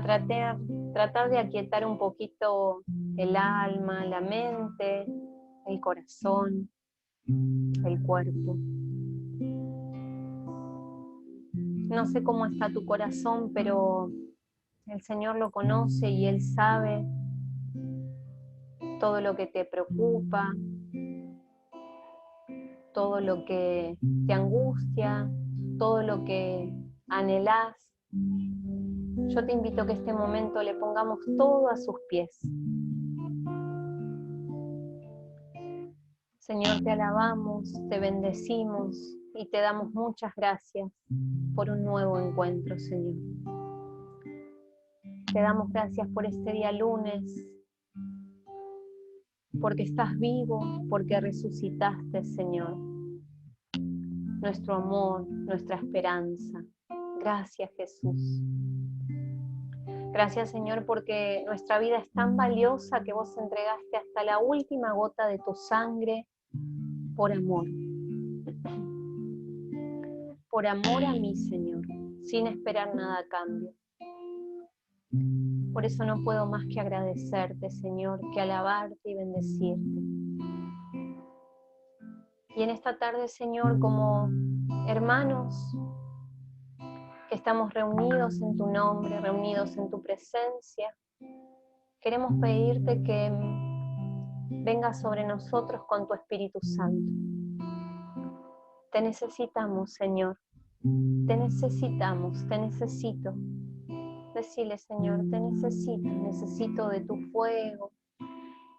tratar de aquietar un poquito el alma, la mente, el corazón, el cuerpo. No sé cómo está tu corazón, pero el Señor lo conoce y Él sabe todo lo que te preocupa, todo lo que te angustia, todo lo que anhelás. Yo te invito a que este momento le pongamos todo a sus pies. Señor, te alabamos, te bendecimos y te damos muchas gracias por un nuevo encuentro, Señor. Te damos gracias por este día lunes, porque estás vivo, porque resucitaste, Señor. Nuestro amor, nuestra esperanza. Gracias, Jesús. Gracias, Señor, porque nuestra vida es tan valiosa que vos entregaste hasta la última gota de tu sangre por amor. Por amor a mí, Señor, sin esperar nada a cambio. Por eso no puedo más que agradecerte, Señor, que alabarte y bendecirte. Y en esta tarde, Señor, como hermanos que estamos reunidos en tu nombre, reunidos en tu presencia, queremos pedirte que vengas sobre nosotros con tu Espíritu Santo. Te necesitamos, Señor. Te necesitamos, te necesito. Decile, Señor, te necesito de tu fuego,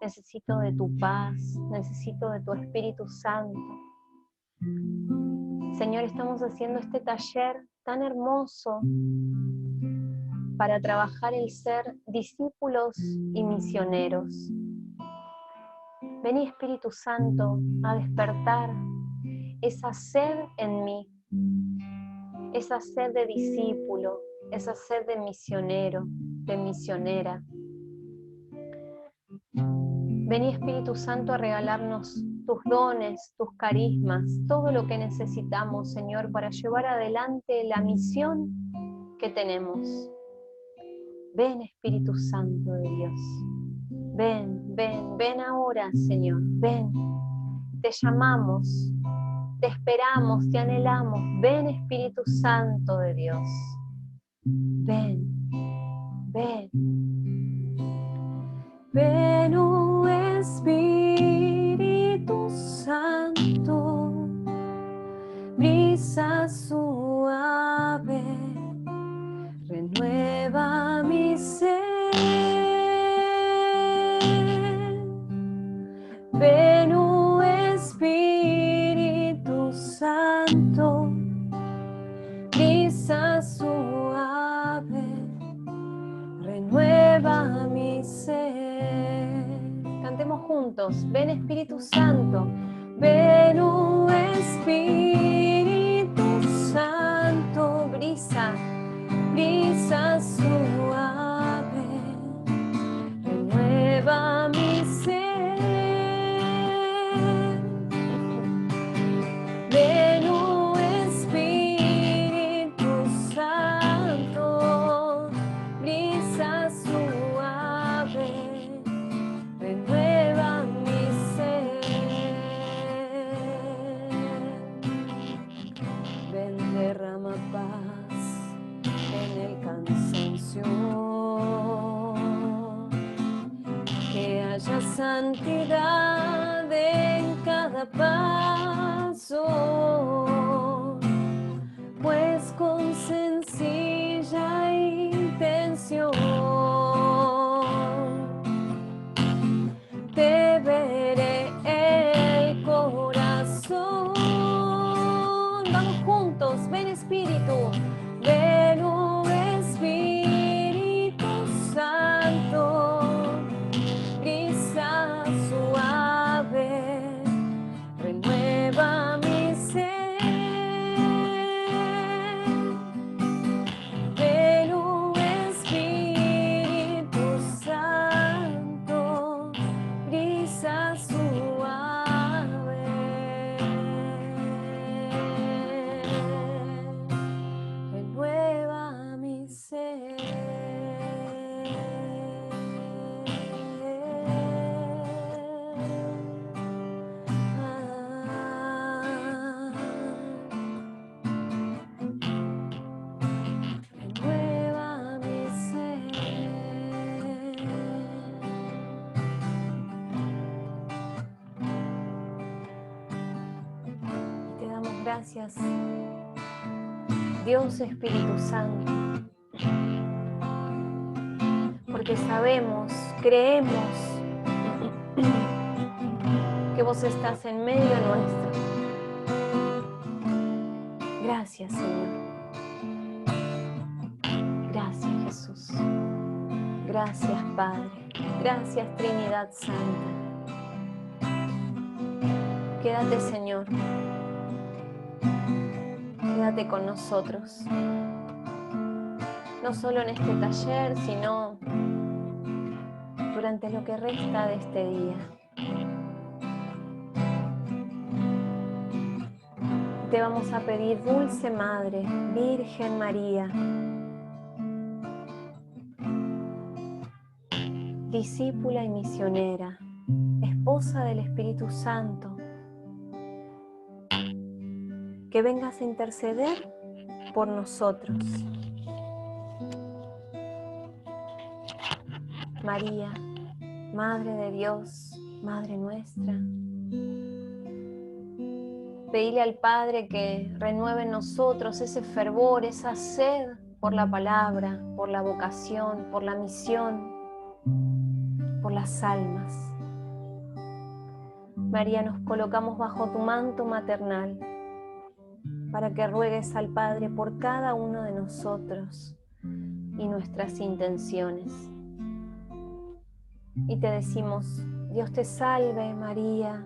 necesito de tu paz, necesito de tu Espíritu Santo. Señor, estamos haciendo este taller tan hermoso para trabajar el ser discípulos y misioneros. Vení, Espíritu Santo, a despertar esa sed en mí, esa sed de discípulo, esa sed de misionero, de misionera. Vení, Espíritu Santo, a regalarnos tus dones, tus carismas, todo lo que necesitamos, Señor, para llevar adelante la misión que tenemos. Ven, Espíritu Santo de Dios. Ven ahora, Señor, ven. Te llamamos, te esperamos, te anhelamos. Ven, Espíritu Santo de Dios. Ven. Ven, oh Espíritu Santo, brisa suave, renueva mi ser. Ven, oh Espíritu Santo, brisa suave, renueva mi ser. Cantemos juntos. Ven, Espíritu Santo. Ven, oh Espíritu Santo, brisa suave, renueva mi ser. Ven, oh Espíritu Santo, brisa suave, renueva mi ser. Ven, derrama paz en el cansancio, que haya santidad en cada paso, pues con sencilla intención te veré el corazón. Vamos juntos, ven Espíritu, ven, oh Espíritu Santo, brisa suave, renueva mi ser. Gracias, Dios Espíritu Santo, porque sabemos, creemos que vos estás en medio nuestro. Gracias, Señor. Gracias, Jesús. Gracias, Padre. Gracias, Trinidad Santa. Quédate, Señor. Quédate con nosotros. No solo en este taller, sino durante lo que resta de este día. Te vamos a pedir, Dulce Madre, Virgen María, discípula y misionera, esposa del Espíritu Santo, que vengas a interceder por nosotros. María, Madre de Dios, Madre nuestra, pedile al Padre que renueve en nosotros ese fervor, esa sed por la palabra, por la vocación, por la misión, por las almas. María, nos colocamos bajo tu manto maternal para que ruegues al Padre por cada uno de nosotros y nuestras intenciones. Y te decimos, Dios te salve María,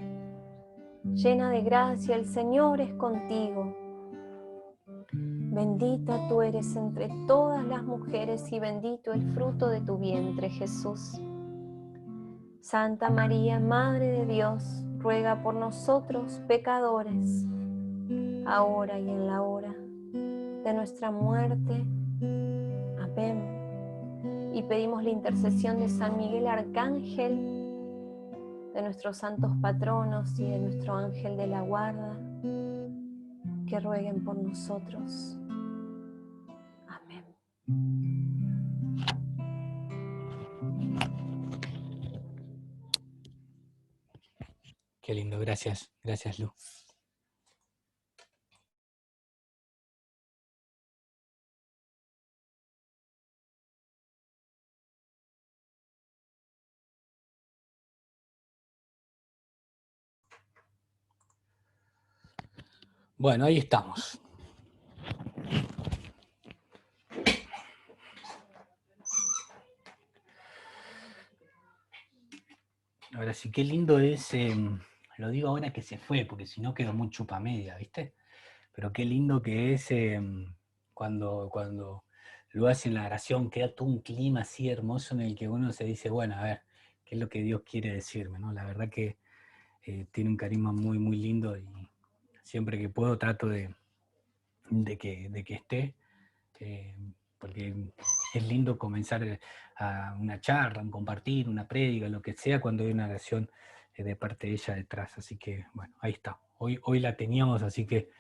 llena de gracia, el Señor es contigo. Bendita tú eres entre todas las mujeres y bendito el fruto de tu vientre, Jesús. Santa María, Madre de Dios, ruega por nosotros pecadores, ahora y en la hora de nuestra muerte. Amén. Y pedimos la intercesión de San Miguel Arcángel, de nuestros santos patronos y de nuestro ángel de la guarda, que rueguen por nosotros. Amén. Qué lindo, gracias, gracias Lu. Bueno, ahí estamos. Ahora sí, qué lindo es, lo digo ahora que se fue, porque si no quedó muy chupamedia, ¿viste? Pero qué lindo que es cuando lo hace en la oración, queda todo un clima así hermoso en el que uno se dice, bueno, a ver, ¿qué es lo que Dios quiere decirme? ¿No? La verdad que tiene un carisma muy, muy lindo y siempre que puedo trato de que esté, porque es lindo comenzar a una charla, un compartir, una prédica, lo que sea, cuando hay una oración de parte de ella detrás. Así que, bueno, ahí está. Hoy la teníamos, así que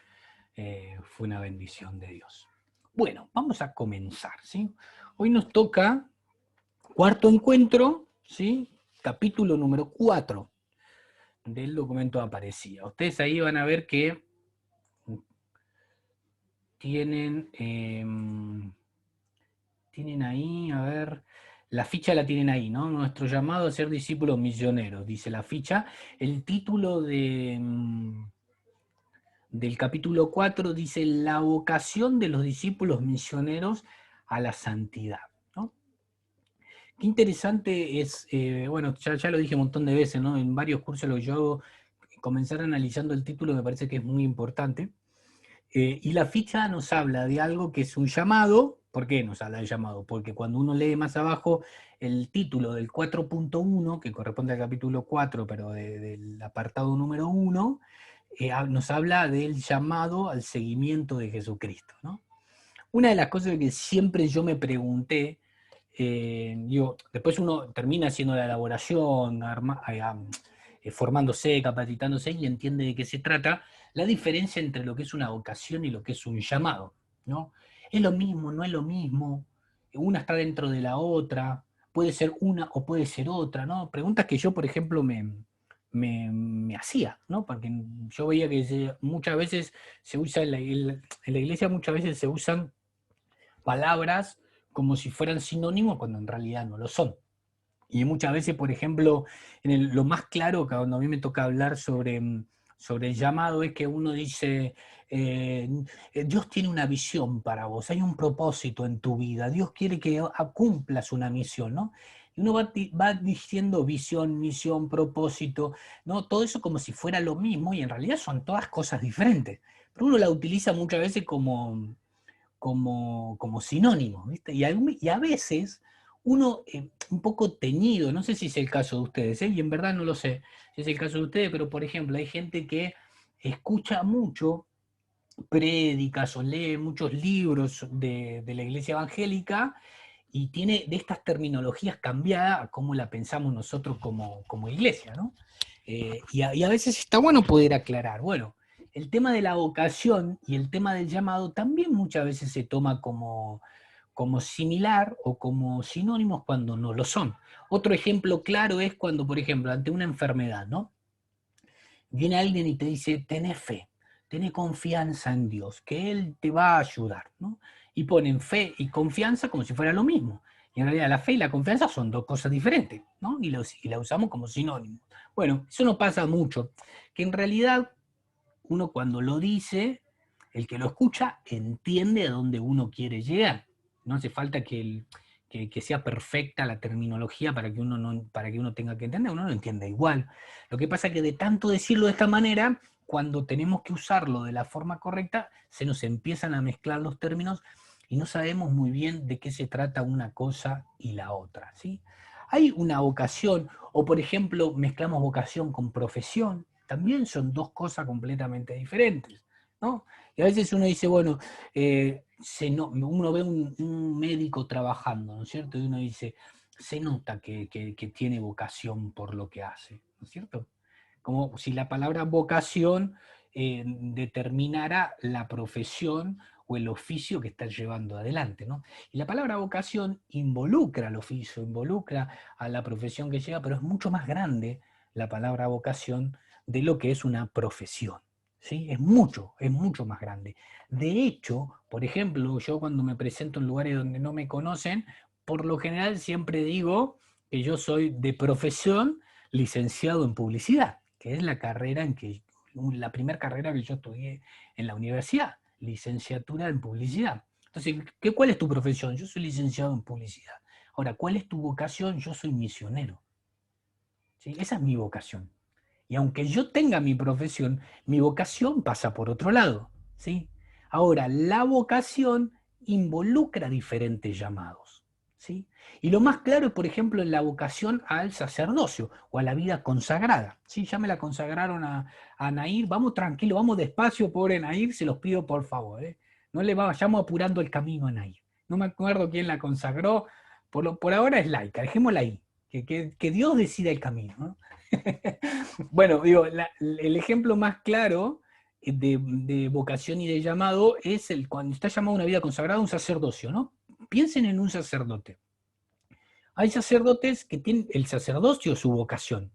fue una bendición de Dios. Bueno, vamos a comenzar, ¿sí? Hoy nos toca cuarto encuentro, ¿sí? Capítulo número 4 del documento Aparecida. Ustedes ahí van a ver que tienen ahí, a ver, la ficha la tienen ahí, ¿no? Nuestro llamado a ser discípulos misioneros, dice la ficha. El título del capítulo 4 dice la vocación de los discípulos misioneros a la santidad, ¿no? Qué interesante es, bueno, ya lo dije un montón de veces, ¿no? En varios cursos lo que yo hago, comenzar analizando el título me parece que es muy importante. Y la ficha nos habla de algo que es un llamado. ¿Por qué nos habla de llamado? Porque cuando uno lee más abajo el título del 4.1, que corresponde al capítulo 4, pero del apartado número 1, nos habla del llamado al seguimiento de Jesucristo, ¿no? Una de las cosas que siempre yo me pregunté, después uno termina haciendo la elaboración, formándose, capacitándose y entiende de qué se trata, la diferencia entre lo que es una vocación y lo que es un llamado, ¿no? ¿Es lo mismo, no es lo mismo? Una está dentro de la otra, puede ser una o puede ser otra, ¿no? Preguntas que yo, por ejemplo, me hacía, ¿no? Porque yo veía que muchas veces se usa, en la iglesia muchas veces se usan palabras como si fueran sinónimos cuando en realidad no lo son. Y muchas veces, por ejemplo, lo más claro que cuando a mí me toca hablar sobre el llamado es que uno dice, Dios tiene una visión para vos, hay un propósito en tu vida, Dios quiere que cumplas una misión, ¿no? Y uno va diciendo visión, misión, propósito, ¿no? Todo eso como si fuera lo mismo y en realidad son todas cosas diferentes. Pero uno la utiliza muchas veces como sinónimo, ¿viste? Y a veces uno, un poco teñido, no sé si es el caso de ustedes, y en verdad no lo sé si es el caso de ustedes, pero por ejemplo, hay gente que escucha mucho prédicas o lee muchos libros de la iglesia evangélica y tiene de estas terminologías cambiadas a cómo la pensamos nosotros como iglesia, ¿no? Y a veces está bueno poder aclarar, bueno, el tema de la vocación y el tema del llamado también muchas veces se toma como similar o como sinónimos cuando no lo son. Otro ejemplo claro es cuando, por ejemplo, ante una enfermedad, ¿no? Viene alguien y te dice, tenés fe, tenés confianza en Dios, que Él te va a ayudar, ¿no? Y ponen fe y confianza como si fuera lo mismo. Y en realidad la fe y la confianza son dos cosas diferentes, ¿no? Y la usamos como sinónimo. Bueno, eso no pasa mucho, que en realidad uno cuando lo dice, el que lo escucha entiende a dónde uno quiere llegar. No hace falta que sea perfecta la terminología para que para que uno tenga que entender, uno lo entiende igual. Lo que pasa es que de tanto decirlo de esta manera, cuando tenemos que usarlo de la forma correcta, se nos empiezan a mezclar los términos y no sabemos muy bien de qué se trata una cosa y la otra, ¿sí? Hay una vocación, o por ejemplo, mezclamos vocación con profesión, también son dos cosas completamente diferentes, ¿no? Y a veces uno dice, bueno, uno ve un médico trabajando, ¿no es cierto? Y uno dice, se nota que tiene vocación por lo que hace, ¿no es cierto? Como si la palabra vocación determinara la profesión o el oficio que está llevando adelante, ¿no? Y la palabra vocación involucra al oficio, involucra a la profesión que lleva, pero es mucho más grande la palabra vocación de lo que es una profesión, ¿sí? Es mucho más grande. De hecho, por ejemplo, yo cuando me presento en lugares donde no me conocen, por lo general siempre digo que yo soy de profesión licenciado en publicidad, que es la primera carrera que yo estudié en la universidad, licenciatura en publicidad. Entonces, ¿cuál es tu profesión? Yo soy licenciado en publicidad. Ahora, ¿cuál es tu vocación? Yo soy misionero. ¿Sí? Esa es mi vocación. Y aunque yo tenga mi profesión, mi vocación pasa por otro lado, ¿sí? Ahora, la vocación involucra diferentes llamados, ¿sí? Y lo más claro es, por ejemplo, en la vocación al sacerdocio o a la vida consagrada, ¿sí? Ya me la consagraron a Nair, vamos tranquilo, vamos despacio, pobre Nair, se los pido por favor, ¿eh? No le vayamos apurando el camino a Nair. No me acuerdo quién la consagró, por ahora es laica, dejémosla ahí, que Dios decida el camino, ¿no? Bueno, digo, el ejemplo más claro de vocación y de llamado es cuando está llamado a una vida consagrada, un sacerdocio, ¿no? Piensen en un sacerdote. Hay sacerdotes que tienen el sacerdocio su vocación.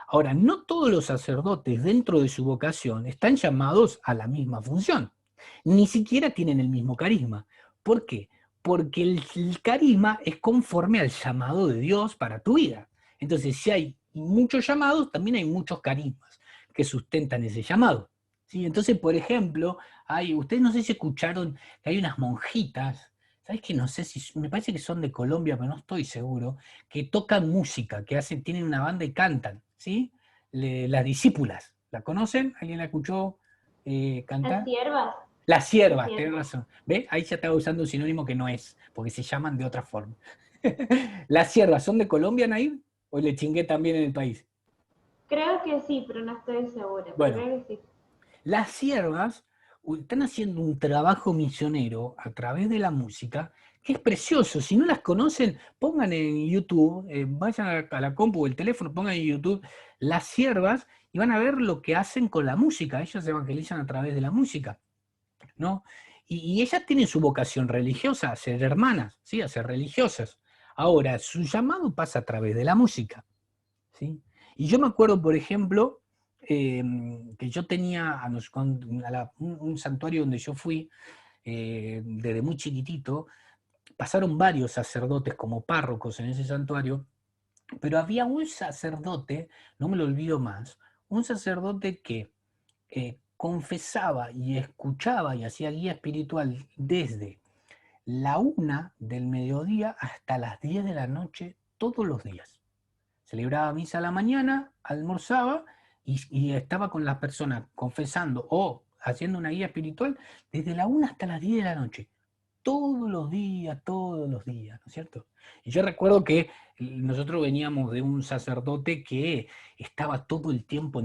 Ahora, no todos los sacerdotes dentro de su vocación están llamados a la misma función. Ni siquiera tienen el mismo carisma. ¿Por qué? Porque el carisma es conforme al llamado de Dios para tu vida. Entonces, si hay muchos llamados, también hay muchos carismas que sustentan ese llamado. ¿Sí? Entonces, por ejemplo, ustedes no sé si escucharon que hay unas monjitas, ¿sabes qué? No sé si, me parece que son de Colombia, pero no estoy seguro, que tocan música, tienen una banda y cantan, ¿sí? Las discípulas, ¿la conocen? ¿Alguien la escuchó Las cantar? siervas. Las Las siervas, tenés siervas. razón. ¿Ve? Ahí ya estaba usando un sinónimo que no es, porque se llaman de otra forma. ¿Las siervas son de Colombia, Nair? ¿O le chingué también en el país? Creo que sí, pero no estoy segura, pero Bueno, creo que sí. las siervas están haciendo un trabajo misionero a través de la música que es precioso. Si no las conocen, pongan en YouTube, vayan a la compu o el teléfono, pongan en YouTube las siervas y van a ver lo que hacen con la música. Ellas evangelizan a través de la música, ¿no? Y ellas tienen su vocación religiosa, a ser hermanas, ¿sí? A ser religiosas. Ahora, su llamado pasa a través de la música, ¿sí? Y yo me acuerdo, por ejemplo, que yo tenía un santuario donde yo fui desde muy chiquitito, pasaron varios sacerdotes como párrocos en ese santuario, pero había un sacerdote, no me lo olvido más, un sacerdote que confesaba y escuchaba y hacía guía espiritual desde la 1 del mediodía hasta las 10 de la noche todos los días. Celebraba misa a la mañana, almorzaba y estaba con las personas confesando o haciendo una guía espiritual desde la 1 hasta las 10 de la noche todos los días, ¿no es cierto? Y yo recuerdo que nosotros veníamos de un sacerdote que estaba todo el tiempo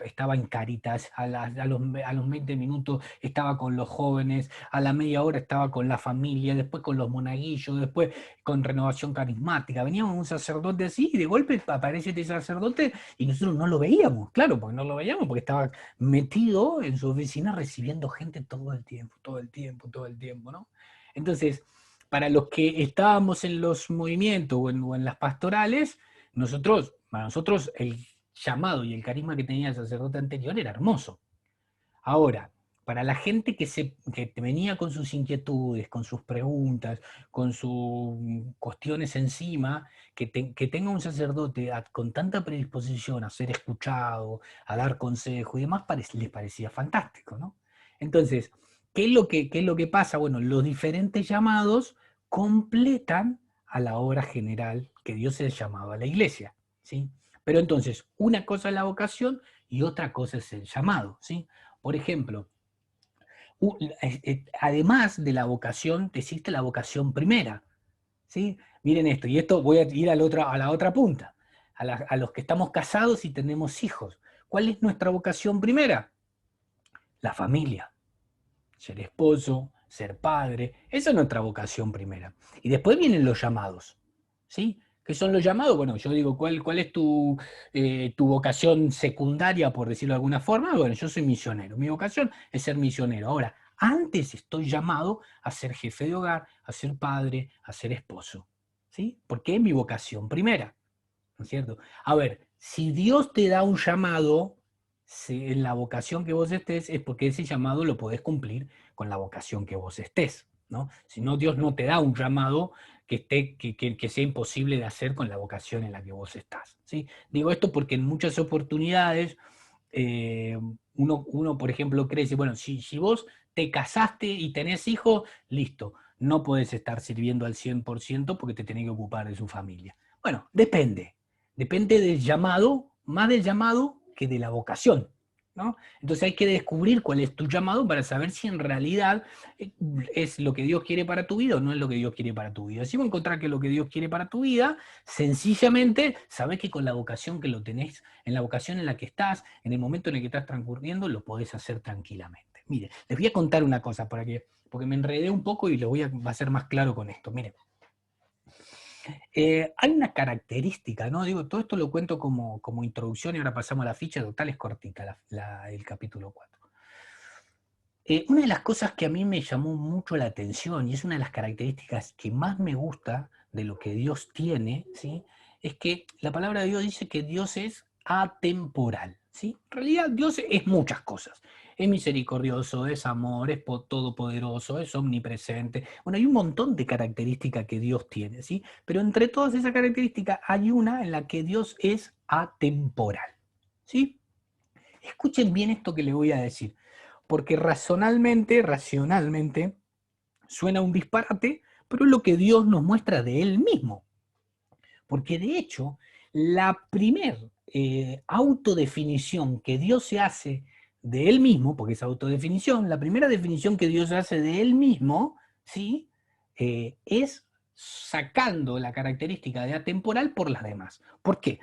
estaba en Caritas, a los 20 minutos estaba con los jóvenes, a la media hora estaba con la familia, después con los monaguillos, después con Renovación Carismática. Veníamos de un sacerdote así y de golpe aparece este sacerdote y nosotros no lo veíamos, claro, porque no lo veíamos porque estaba metido en su oficina recibiendo gente todo el tiempo, todo el tiempo, todo el tiempo, ¿no? Entonces, para los que estábamos en los movimientos o en las pastorales, para nosotros el llamado y el carisma que tenía el sacerdote anterior era hermoso. Ahora, para la gente que venía con sus inquietudes, con sus preguntas, con sus cuestiones encima, que tenga un sacerdote con tanta predisposición a ser escuchado, a dar consejo y demás, les parecía fantástico, ¿no? Entonces, ¿qué es lo que pasa? Bueno, los diferentes llamados completan a la obra general que Dios es llamado a la iglesia, ¿sí? Pero entonces, una cosa es la vocación y otra cosa es el llamado, ¿sí? Por ejemplo, además de la vocación, existe la vocación primera, ¿sí? Miren esto, y esto voy a ir a la otra punta, a los que estamos casados y tenemos hijos. ¿Cuál es nuestra vocación primera? La familia. Ser esposo, ser padre, esa es nuestra vocación primera. Y después vienen los llamados, ¿sí? ¿Qué son los llamados? Bueno, yo digo, ¿cuál es tu vocación secundaria, por decirlo de alguna forma? Bueno, yo soy misionero, mi vocación es ser misionero. Ahora, antes estoy llamado a ser jefe de hogar, a ser padre, a ser esposo, ¿sí? Porque es mi vocación primera, ¿no es cierto? A ver, si Dios te da un llamado, si en la vocación que vos estés, es porque ese llamado lo podés cumplir con la vocación que vos estés, ¿no? Si no, Dios no te da un llamado que sea imposible de hacer con la vocación en la que vos estás, ¿sí? Digo esto porque en muchas oportunidades uno, por ejemplo, cree, bueno, si vos te casaste y tenés hijos, listo, no podés estar sirviendo al 100% porque te tenés que ocupar de su familia. Bueno, depende del llamado, más del llamado que de la vocación, ¿no? Entonces hay que descubrir cuál es tu llamado para saber si en realidad es lo que Dios quiere para tu vida o no es lo que Dios quiere para tu vida. Si vos encontrás que es lo que Dios quiere para tu vida, sencillamente sabés que con la vocación que lo tenés, en la vocación en la que estás, en el momento en el que estás transcurriendo, lo podés hacer tranquilamente. Mire, les voy a contar una cosa porque me enredé un poco y va a ser más claro con esto. Miren. Hay una característica, ¿no? Digo, todo esto lo cuento como introducción y ahora pasamos a la ficha, total es cortita el capítulo 4. Una de las cosas que a mí me llamó mucho la atención y es una de las características que más me gusta de lo que Dios tiene, ¿sí? Es que la palabra de Dios dice que Dios es atemporal, ¿sí? En realidad Dios es muchas cosas. Es misericordioso, es amor, es todopoderoso, es omnipresente. Bueno, hay un montón de características que Dios tiene, ¿sí? Pero entre todas esas características hay una en la que Dios es atemporal, ¿sí? Escuchen bien esto que les voy a decir, porque racionalmente, suena un disparate, pero es lo que Dios nos muestra de Él mismo. Porque de hecho, la primer autodefinición que Dios se hace de Él mismo, porque es autodefinición, la primera definición que Dios hace de Él mismo, ¿sí? Es sacando la característica de atemporal por las demás. ¿Por qué?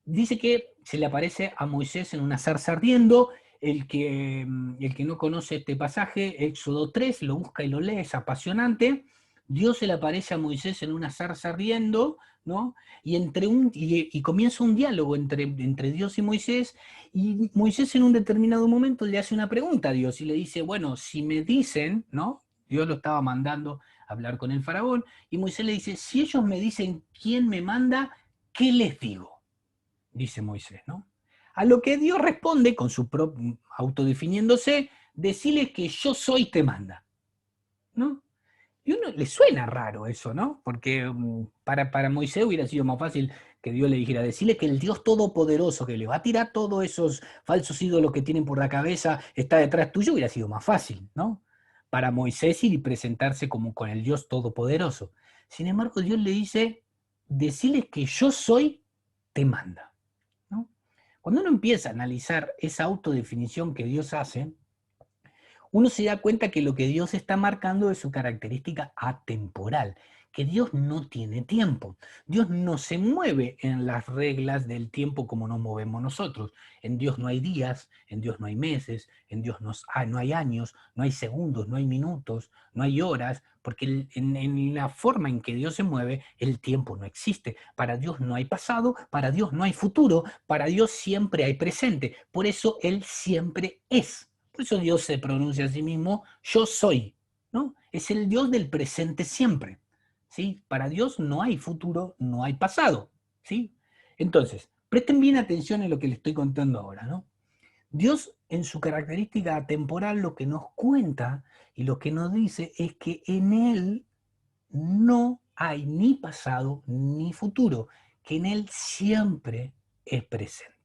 Dice que se le aparece a Moisés en una zarza ardiendo. El que no conoce este pasaje, Éxodo 3, lo busca y lo lee, es apasionante. Dios se le aparece a Moisés en una zarza ardiendo, ¿no? Y comienza un diálogo entre Dios y Moisés Moisés en un determinado momento le hace una pregunta a Dios y le dice, bueno, si me dicen, ¿no? Dios lo estaba mandando a hablar con el faraón, y Moisés le dice, si ellos me dicen quién me manda, ¿qué les digo? dice Moisés, ¿no? A lo que Dios responde, con su propio, autodefiniéndose, decirle que yo soy te manda, ¿no? Y a uno le suena raro eso, ¿no? Porque para Moisés hubiera sido más fácil que Dios le dijera, decirle que el Dios todopoderoso, que le va a tirar todos esos falsos ídolos que tienen por la cabeza, está detrás tuyo, hubiera sido más fácil, ¿no? Para Moisés ir y presentarse como con el Dios todopoderoso. Sin embargo, Dios le dice, decirle que yo soy, te manda, ¿no? Cuando uno empieza a analizar esa autodefinición que Dios hace, uno se da cuenta que lo que Dios está marcando es su característica atemporal, que Dios no tiene tiempo. Dios no se mueve en las reglas del tiempo como nos movemos nosotros. En Dios no hay días, en Dios no hay meses, en Dios no hay años, no hay segundos, no hay minutos, no hay horas, porque en la forma en que Dios se mueve, el tiempo no existe. Para Dios no hay pasado, para Dios no hay futuro, para Dios siempre hay presente. Por eso Él siempre es. Por eso Dios se pronuncia a sí mismo, yo soy, ¿no? Es el Dios del presente siempre, ¿sí? Para Dios no hay futuro, no hay pasado, ¿sí? Entonces, presten bien atención en lo que les estoy contando ahora, ¿no? Dios, en su característica atemporal, lo que nos cuenta y lo que nos dice es que en Él no hay ni pasado ni futuro, que en Él siempre es presente.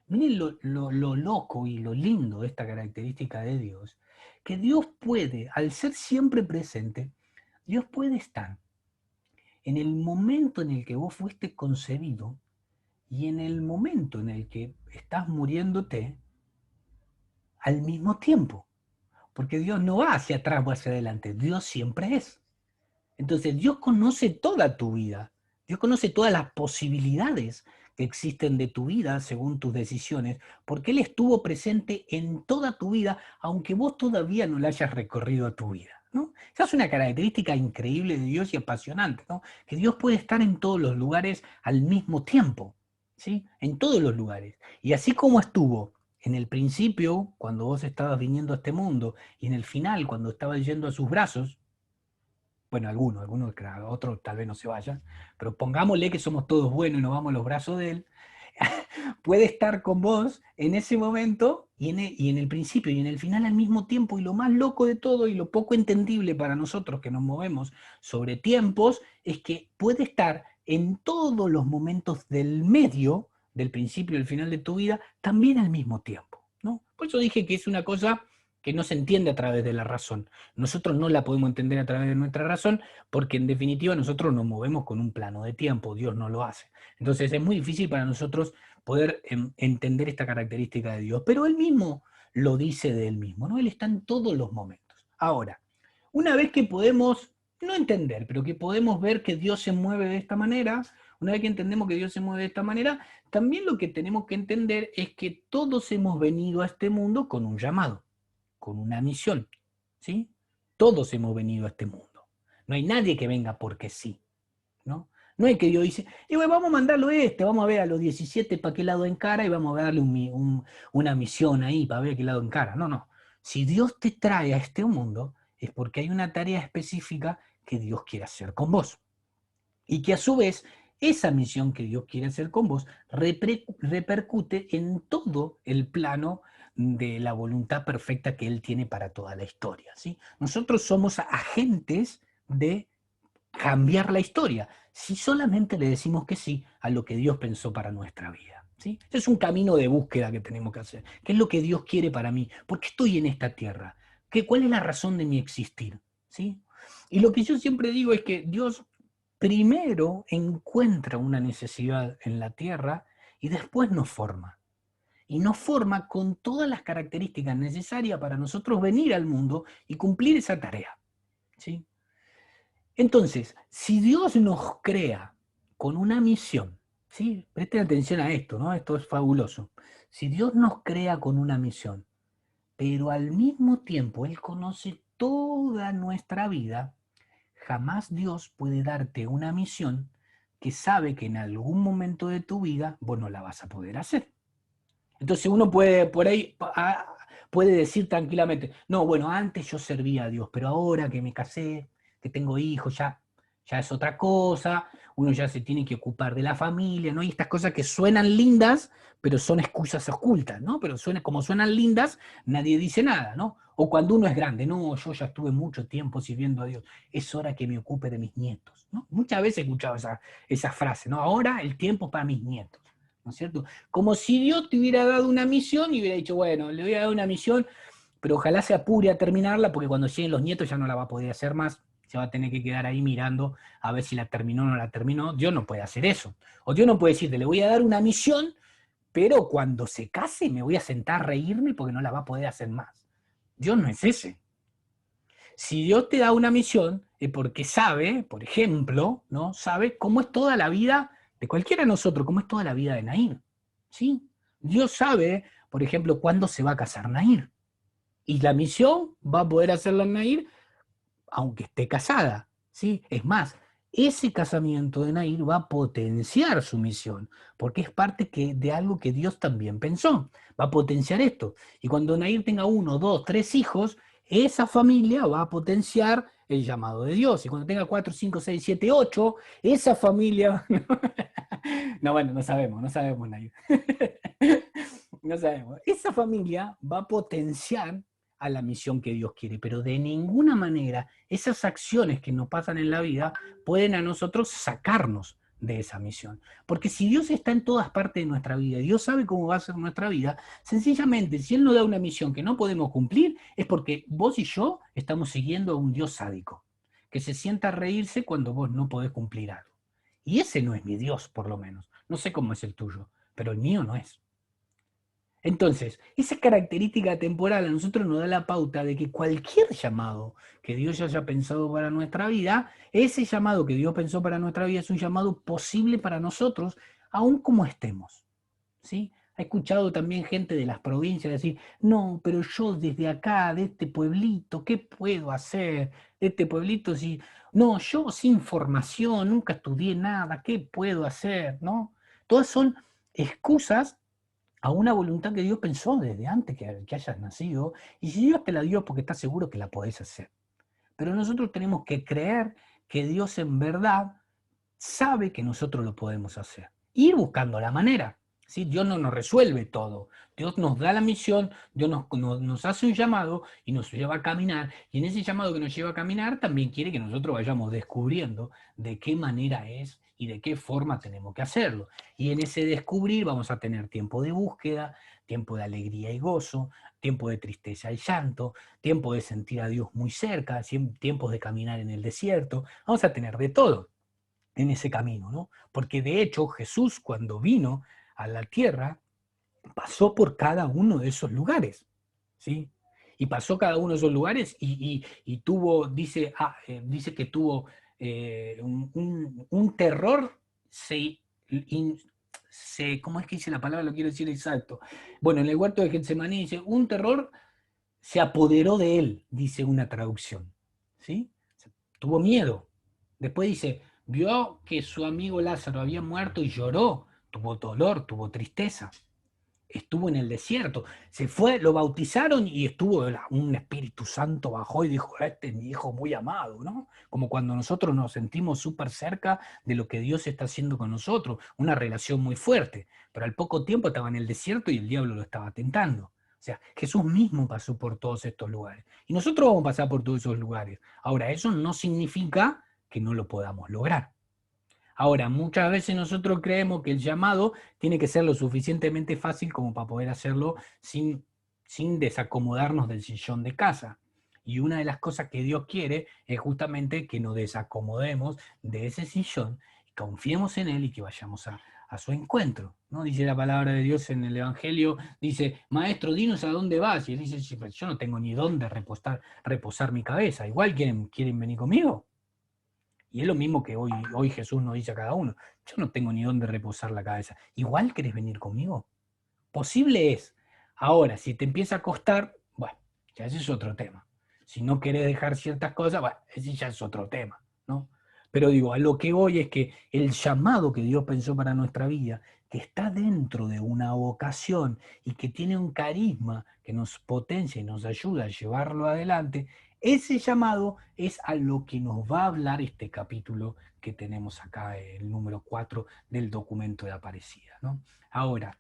Miren lo loco y lo lindo de esta característica de Dios, que Dios puede, al ser siempre presente, Dios puede estar en el momento en el que vos fuiste concebido y en el momento en el que estás muriéndote al mismo tiempo. Porque Dios no va hacia atrás o hacia adelante, Dios siempre es. Entonces Dios conoce toda tu vida, Dios conoce todas las posibilidades que existen de tu vida según tus decisiones, porque Él estuvo presente en toda tu vida, aunque vos todavía no la hayas recorrido a tu vida, ¿no? Esa es una característica increíble de Dios y apasionante, ¿no? Que Dios puede estar en todos los lugares al mismo tiempo, ¿sí? En todos los lugares. Y así como estuvo en el principio, cuando vos estabas viniendo a este mundo, y en el final, cuando estabas yendo a sus brazos, bueno, algunos, claro, otros tal vez no se vayan, pero pongámosle que somos todos buenos y nos vamos a los brazos de Él, puede estar con vos en ese momento y en el principio y en el final al mismo tiempo, y lo más loco de todo y lo poco entendible para nosotros que nos movemos sobre tiempos, es que puede estar en todos los momentos del medio, del principio y el final de tu vida, también al mismo tiempo, ¿no? Por eso dije que es una cosa que no se entiende a través de la razón. Nosotros no la podemos entender a través de nuestra razón, porque en definitiva nosotros nos movemos con un plano de tiempo, Dios no lo hace. Entonces es muy difícil para nosotros poder entender esta característica de Dios, pero Él mismo lo dice de Él mismo, ¿no? Él está en todos los momentos. Ahora, una vez que podemos, no entender, pero que podemos ver que Dios se mueve de esta manera, una vez que entendemos que Dios se mueve de esta manera, también lo que tenemos que entender es que todos hemos venido a este mundo con un llamado, con una misión, ¿sí? Todos hemos venido a este mundo. No hay nadie que venga porque sí, ¿no? No es que Dios dice, y bueno, vamos a mandarlo vamos a ver a los 17 para qué lado encara y vamos a darle una misión ahí para ver qué lado encara. No, no. Si Dios te trae a este mundo, es porque hay una tarea específica que Dios quiere hacer con vos. Y que a su vez, esa misión que Dios quiere hacer con vos repercute en todo el plano de la voluntad perfecta que Él tiene para toda la historia, ¿sí? Nosotros somos agentes de cambiar la historia, si solamente le decimos que sí a lo que Dios pensó para nuestra vida, ¿sí? Ese es un camino de búsqueda que tenemos que hacer. ¿Qué es lo que Dios quiere para mí? ¿Por qué estoy en esta tierra? ¿Cuál es la razón de mi existir? ¿Sí? Y lo que yo siempre digo es que Dios primero encuentra una necesidad en la tierra y después nos forma. Y nos forma con todas las características necesarias para nosotros venir al mundo y cumplir esa tarea, ¿sí? Entonces, si Dios nos crea con una misión, ¿sí? Presten atención a esto, ¿no? Esto es fabuloso. Si Dios nos crea con una misión, pero al mismo tiempo Él conoce toda nuestra vida, jamás Dios puede darte una misión que sabe que en algún momento de tu vida vos no la vas a poder hacer. Entonces uno puede por ahí puede decir tranquilamente, no, bueno, antes yo servía a Dios, pero ahora que me casé, que tengo hijos, ya ya es otra cosa, uno ya se tiene que ocupar de la familia, ¿no? Y estas cosas que suenan lindas, pero son excusas ocultas, ¿no? Pero como suenan lindas, nadie dice nada, ¿no? O cuando uno es grande, no, yo ya estuve mucho tiempo sirviendo a Dios, es hora que me ocupe de mis nietos, ¿no? Muchas veces he escuchado esa frase, ¿no? Ahora el tiempo es para mis nietos, ¿no es cierto? Como si Dios te hubiera dado una misión y hubiera dicho, bueno, le voy a dar una misión, pero ojalá se apure a terminarla, porque cuando lleguen los nietos ya no la va a poder hacer más, se va a tener que quedar ahí mirando a ver si la terminó o no la terminó. Dios no puede hacer eso. O Dios no puede decirte, le voy a dar una misión, pero cuando se case me voy a sentar a reírme porque no la va a poder hacer más. Dios no es ese. Si Dios te da una misión, es porque sabe, por ejemplo, ¿no? Sabe cómo es toda la vida de cualquiera de nosotros, cómo es toda la vida de Nair. ¿Sí? Dios sabe, por ejemplo, cuándo se va a casar Nair. Y la misión va a poder hacerla Nair aunque esté casada, ¿sí? Es más, ese casamiento de Nair va a potenciar su misión, porque es parte de algo que Dios también pensó, va a potenciar esto. Y cuando Nair tenga 1, 2, 3 hijos, esa familia va a potenciar el llamado de Dios. Y cuando tenga 4, 5, 6, 7, 8, esa familia... No, bueno, no sabemos, Nair. No sabemos. Esa familia va a potenciar a la misión que Dios quiere, pero de ninguna manera esas acciones que nos pasan en la vida pueden a nosotros sacarnos de esa misión. Porque si Dios está en todas partes de nuestra vida, Dios sabe cómo va a ser nuestra vida, sencillamente si Él nos da una misión que no podemos cumplir, es porque vos y yo estamos siguiendo a un Dios sádico, que se sienta a reírse cuando vos no podés cumplir algo. Y ese no es mi Dios, por lo menos. No sé cómo es el tuyo, pero el mío no es. Entonces, esa característica temporal a nosotros nos da la pauta de que cualquier llamado que Dios haya pensado para nuestra vida, ese llamado que Dios pensó para nuestra vida es un llamado posible para nosotros, aun como estemos. ¿Sí? He escuchado también gente de las provincias decir, no, pero yo desde acá, de este pueblito, ¿qué puedo hacer? De este pueblito, si, no, yo sin formación, nunca estudié nada, ¿qué puedo hacer? ¿No? Todas son excusas a una voluntad que Dios pensó desde antes que hayas nacido, y si Dios te la dio porque está seguro que la podés hacer. Pero nosotros tenemos que creer que Dios en verdad sabe que nosotros lo podemos hacer. Ir buscando la manera. ¿Sí? Dios no nos resuelve todo. Dios nos da la misión, Dios nos hace un llamado y nos lleva a caminar. Y en ese llamado que nos lleva a caminar también quiere que nosotros vayamos descubriendo de qué manera es y de qué forma tenemos que hacerlo. Y en ese descubrir vamos a tener tiempo de búsqueda, tiempo de alegría y gozo, tiempo de tristeza y llanto, tiempo de sentir a Dios muy cerca, tiempos de caminar en el desierto. Vamos a tener de todo en ese camino, ¿no? Porque de hecho Jesús cuando vino a la tierra pasó por cada uno de esos lugares, ¿sí? Y pasó cada uno de esos lugares y tuvo, dice que tuvo un terror, ¿cómo es que dice la palabra? Lo quiero decir exacto. Bueno, en el huerto de Getsemaní dice, un terror se apoderó de él, dice una traducción, ¿sí? Tuvo miedo. Después dice, vio que su amigo Lázaro había muerto y lloró, tuvo dolor, tuvo tristeza. Estuvo en el desierto, se fue, lo bautizaron y estuvo, un Espíritu Santo bajó y dijo, este es mi hijo muy amado, ¿no? Como cuando nosotros nos sentimos súper cerca de lo que Dios está haciendo con nosotros, una relación muy fuerte, pero al poco tiempo estaba en el desierto y el diablo lo estaba tentando. O sea, Jesús mismo pasó por todos estos lugares. Y nosotros vamos a pasar por todos esos lugares. Ahora, eso no significa que no lo podamos lograr. Ahora, muchas veces nosotros creemos que el llamado tiene que ser lo suficientemente fácil como para poder hacerlo sin desacomodarnos del sillón de casa. Y una de las cosas que Dios quiere es justamente que nos desacomodemos de ese sillón, confiemos en Él y que vayamos a su encuentro, ¿no? Dice la palabra de Dios en el Evangelio, dice, Maestro, dinos a dónde vas. Y Él dice, sí, pero yo no tengo ni dónde reposar mi cabeza. Igual quieren venir conmigo. Y es lo mismo que hoy Jesús nos dice a cada uno. Yo no tengo ni dónde reposar la cabeza. ¿Igual querés venir conmigo? Posible es. Ahora, si te empieza a costar, bueno, ya ese es otro tema. Si no querés dejar ciertas cosas, bueno, ese ya es otro tema, ¿no? Pero digo, a lo que voy es que el llamado que Dios pensó para nuestra vida, que está dentro de una vocación y que tiene un carisma que nos potencia y nos ayuda a llevarlo adelante, ese llamado es a lo que nos va a hablar este capítulo que tenemos acá, el número 4 del documento de Aparecida, ¿no? Ahora,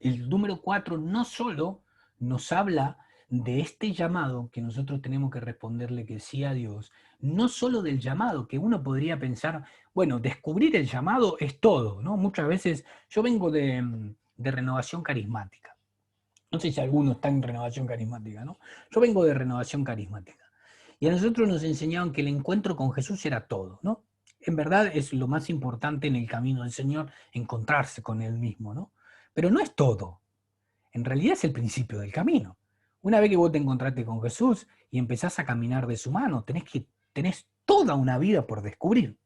el número 4 no solo nos habla de este llamado que nosotros tenemos que responderle que sí a Dios, no solo del llamado, que uno podría pensar, bueno, descubrir el llamado es todo, ¿no? Muchas veces yo vengo de renovación carismática. No sé si alguno está en renovación carismática, ¿no? Yo vengo de renovación carismática. Y a nosotros nos enseñaban que el encuentro con Jesús era todo, ¿no? En verdad es lo más importante en el camino del Señor, encontrarse con Él mismo, ¿no? Pero no es todo. En realidad es el principio del camino. Una vez que vos te encontraste con Jesús y empezás a caminar de su mano, tenés toda una vida por descubrir.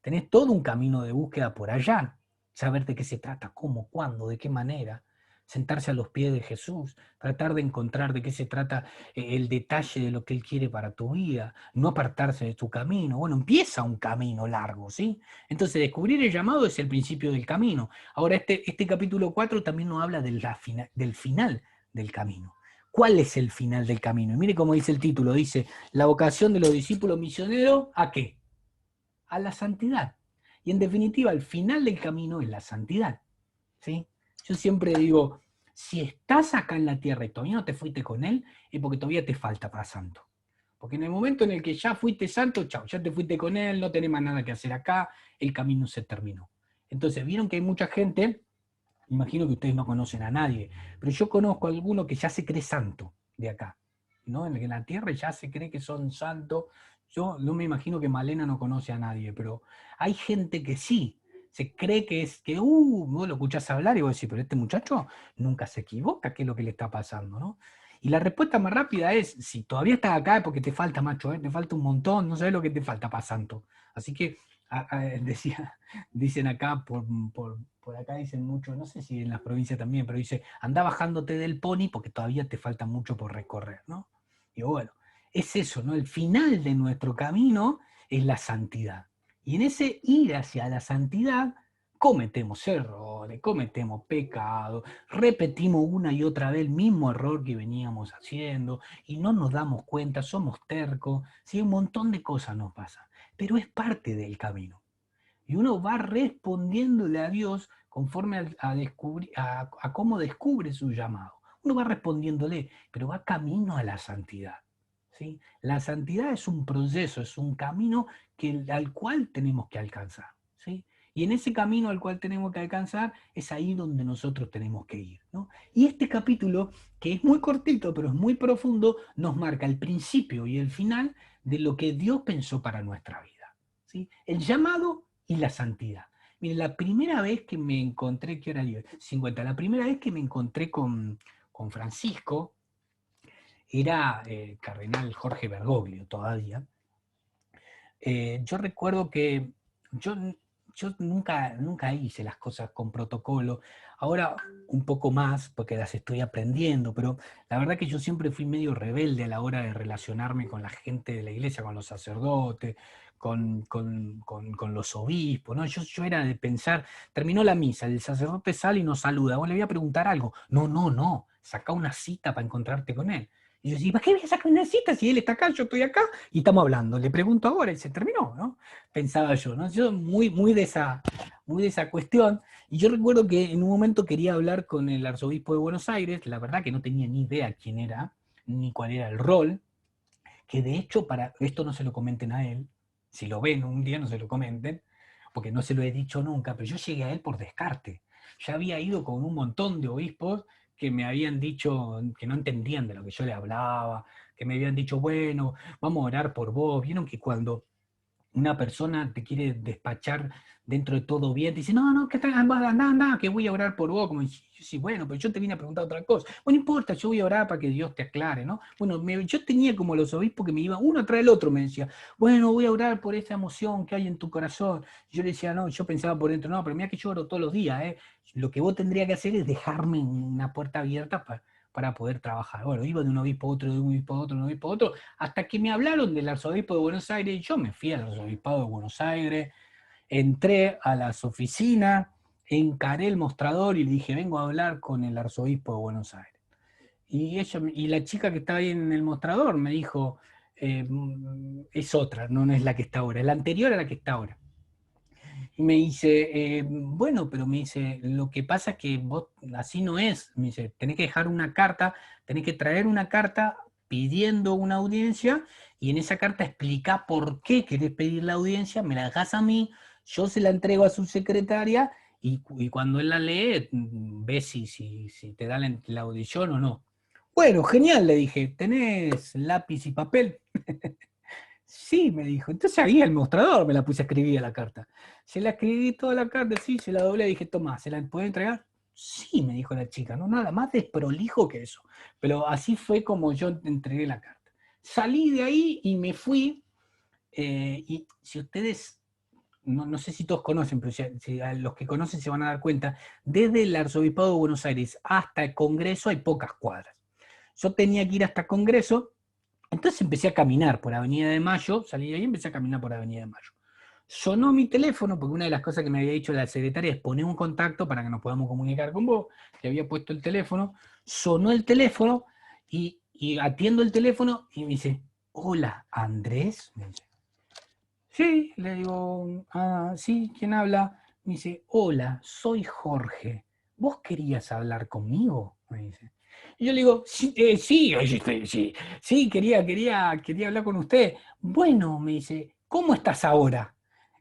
Tenés todo un camino de búsqueda por allá. Saber de qué se trata, cómo, cuándo, de qué manera. Sentarse a los pies de Jesús, tratar de encontrar de qué se trata el detalle de lo que Él quiere para tu vida, no apartarse de tu camino. Bueno, empieza un camino largo, ¿sí? Entonces, descubrir el llamado es el principio del camino. Ahora, este capítulo 4 también nos habla del final del camino. ¿Cuál es el final del camino? Y mire cómo dice el título, dice, la vocación de los discípulos misioneros, ¿a qué? A la santidad. Y en definitiva, el final del camino es la santidad, ¿sí? Yo siempre digo, si estás acá en la tierra y todavía no te fuiste con Él, es porque todavía te falta para santo. Porque en el momento en el que ya fuiste santo, chao, ya te fuiste con Él, no tenés más nada que hacer acá, el camino se terminó. Entonces, vieron que hay mucha gente, imagino que ustedes no conocen a nadie, pero yo conozco a alguno que ya se cree santo de acá, ¿no? En la tierra ya se cree que son santos. Yo no me imagino que Malena no conoce a nadie, pero hay gente que sí, se cree que vos lo escuchás hablar y vos decís, pero este muchacho nunca se equivoca, ¿qué es lo que le está pasando, no? Y la respuesta más rápida es, si todavía estás acá es porque te falta, macho, te falta un montón, no sabes lo que te falta para santo. Así que, dicen acá, por acá dicen mucho, no sé si en las provincias también, pero dice, anda bajándote del pony porque todavía te falta mucho por recorrer, ¿no? Y bueno, es eso, ¿no? El final de nuestro camino es la santidad. Y en ese ir hacia la santidad, cometemos errores, cometemos pecados, repetimos una y otra vez el mismo error que veníamos haciendo y no nos damos cuenta, somos tercos, ¿sí? Un montón de cosas nos pasan, pero es parte del camino. Y uno va respondiéndole a Dios conforme a cómo descubre su llamado. Uno va respondiéndole, pero va camino a la santidad. ¿Sí? La santidad es un proceso, es un camino al cual tenemos que alcanzar. ¿Sí? Y en ese camino al cual tenemos que alcanzar es ahí donde nosotros tenemos que ir, ¿no? Y este capítulo, que es muy cortito, pero es muy profundo, nos marca el principio y el final de lo que Dios pensó para nuestra vida. ¿Sí? El llamado y la santidad. Mire, la primera vez que me encontré, ¿qué hora es? 50, la primera vez que me encontré con Francisco, era cardenal Jorge Bergoglio todavía. Yo recuerdo que yo, yo nunca hice las cosas con protocolo, ahora un poco más porque las estoy aprendiendo, pero la verdad que yo siempre fui medio rebelde a la hora de relacionarme con la gente de la iglesia, con los sacerdotes, con los obispos, ¿no? Yo era de pensar, terminó la misa, el sacerdote sale y nos saluda, vos le voy a preguntar algo, no, saca una cita para encontrarte con él. Y yo decía, ¿para qué voy a sacar una cita si él está acá, yo estoy acá? Y estamos hablando, le pregunto ahora y se terminó, ¿no? Pensaba yo, ¿no? Yo muy de esa cuestión. Y yo recuerdo que en un momento quería hablar con el arzobispo de Buenos Aires, la verdad que no tenía ni idea quién era, ni cuál era el rol, que de hecho para esto no se lo comenten a él, si lo ven un día no se lo comenten, porque no se lo he dicho nunca, pero yo llegué a él por descarte. Ya había ido con un montón de obispos que me habían dicho que no entendían de lo que yo le hablaba, que me habían dicho, bueno, vamos a orar por vos. Vieron que cuando una persona te quiere despachar dentro de todo bien, te dice, no, que anda, que voy a orar por vos, como sí, bueno, pero yo te vine a preguntar otra cosa. Bueno, no importa, yo voy a orar para que Dios te aclare, ¿no? Bueno, yo tenía como los obispos que me iban uno tras el otro, me decía, bueno, voy a orar por esa emoción que hay en tu corazón. Yo le decía, no, yo pensaba por dentro, no, pero mira que yo oro todos los días, ¿eh? Lo que vos tendrías que hacer es dejarme una puerta abierta para poder trabajar. Bueno, iba de un obispo a otro, de un obispo a otro, de un obispo a otro, hasta que me hablaron del arzobispo de Buenos Aires, y yo me fui al arzobispado de Buenos Aires, entré a las oficinas, encaré el mostrador y le dije, vengo a hablar con el arzobispo de Buenos Aires. Y la chica que estaba ahí en el mostrador me dijo, es otra, no es la que está ahora, es la anterior a la que está ahora. Y me dice, bueno, pero me dice, lo que pasa es que vos así no es. Me dice, tenés que dejar una carta, tenés que traer una carta pidiendo una audiencia y en esa carta explica por qué querés pedir la audiencia, me la dejás a mí, yo se la entrego a su secretaria y cuando él la lee, ve si te da la audición o no. Bueno, genial, le dije, ¿tenés lápiz y papel? Sí, me dijo. Entonces ahí el mostrador me la puse a escribir a la carta. Se la escribí toda la carta, sí, se la doblé, dije, toma, ¿se la puede entregar? Sí, me dijo la chica, no, nada más desprolijo que eso. Pero así fue como yo entregué la carta. Salí de ahí y me fui, y si ustedes, no sé si todos conocen, pero si a los que conocen se van a dar cuenta, desde el Arzobispado de Buenos Aires hasta el Congreso hay pocas cuadras. Yo tenía que ir hasta Congreso, entonces empecé a caminar por Avenida de Mayo, salí de ahí y empecé a caminar por Avenida de Mayo. Sonó mi teléfono, porque una de las cosas que me había dicho la secretaria es poner un contacto para que nos podamos comunicar con vos, que había puesto el teléfono, sonó el teléfono y atiendo el teléfono y me dice, hola, Andrés, me dice. Sí, le digo, ah, sí, ¿quién habla? Me dice, hola, soy Jorge, ¿vos querías hablar conmigo? Me dice. Y yo le digo, sí, sí, quería hablar con usted. Bueno, me dice, ¿cómo estás ahora?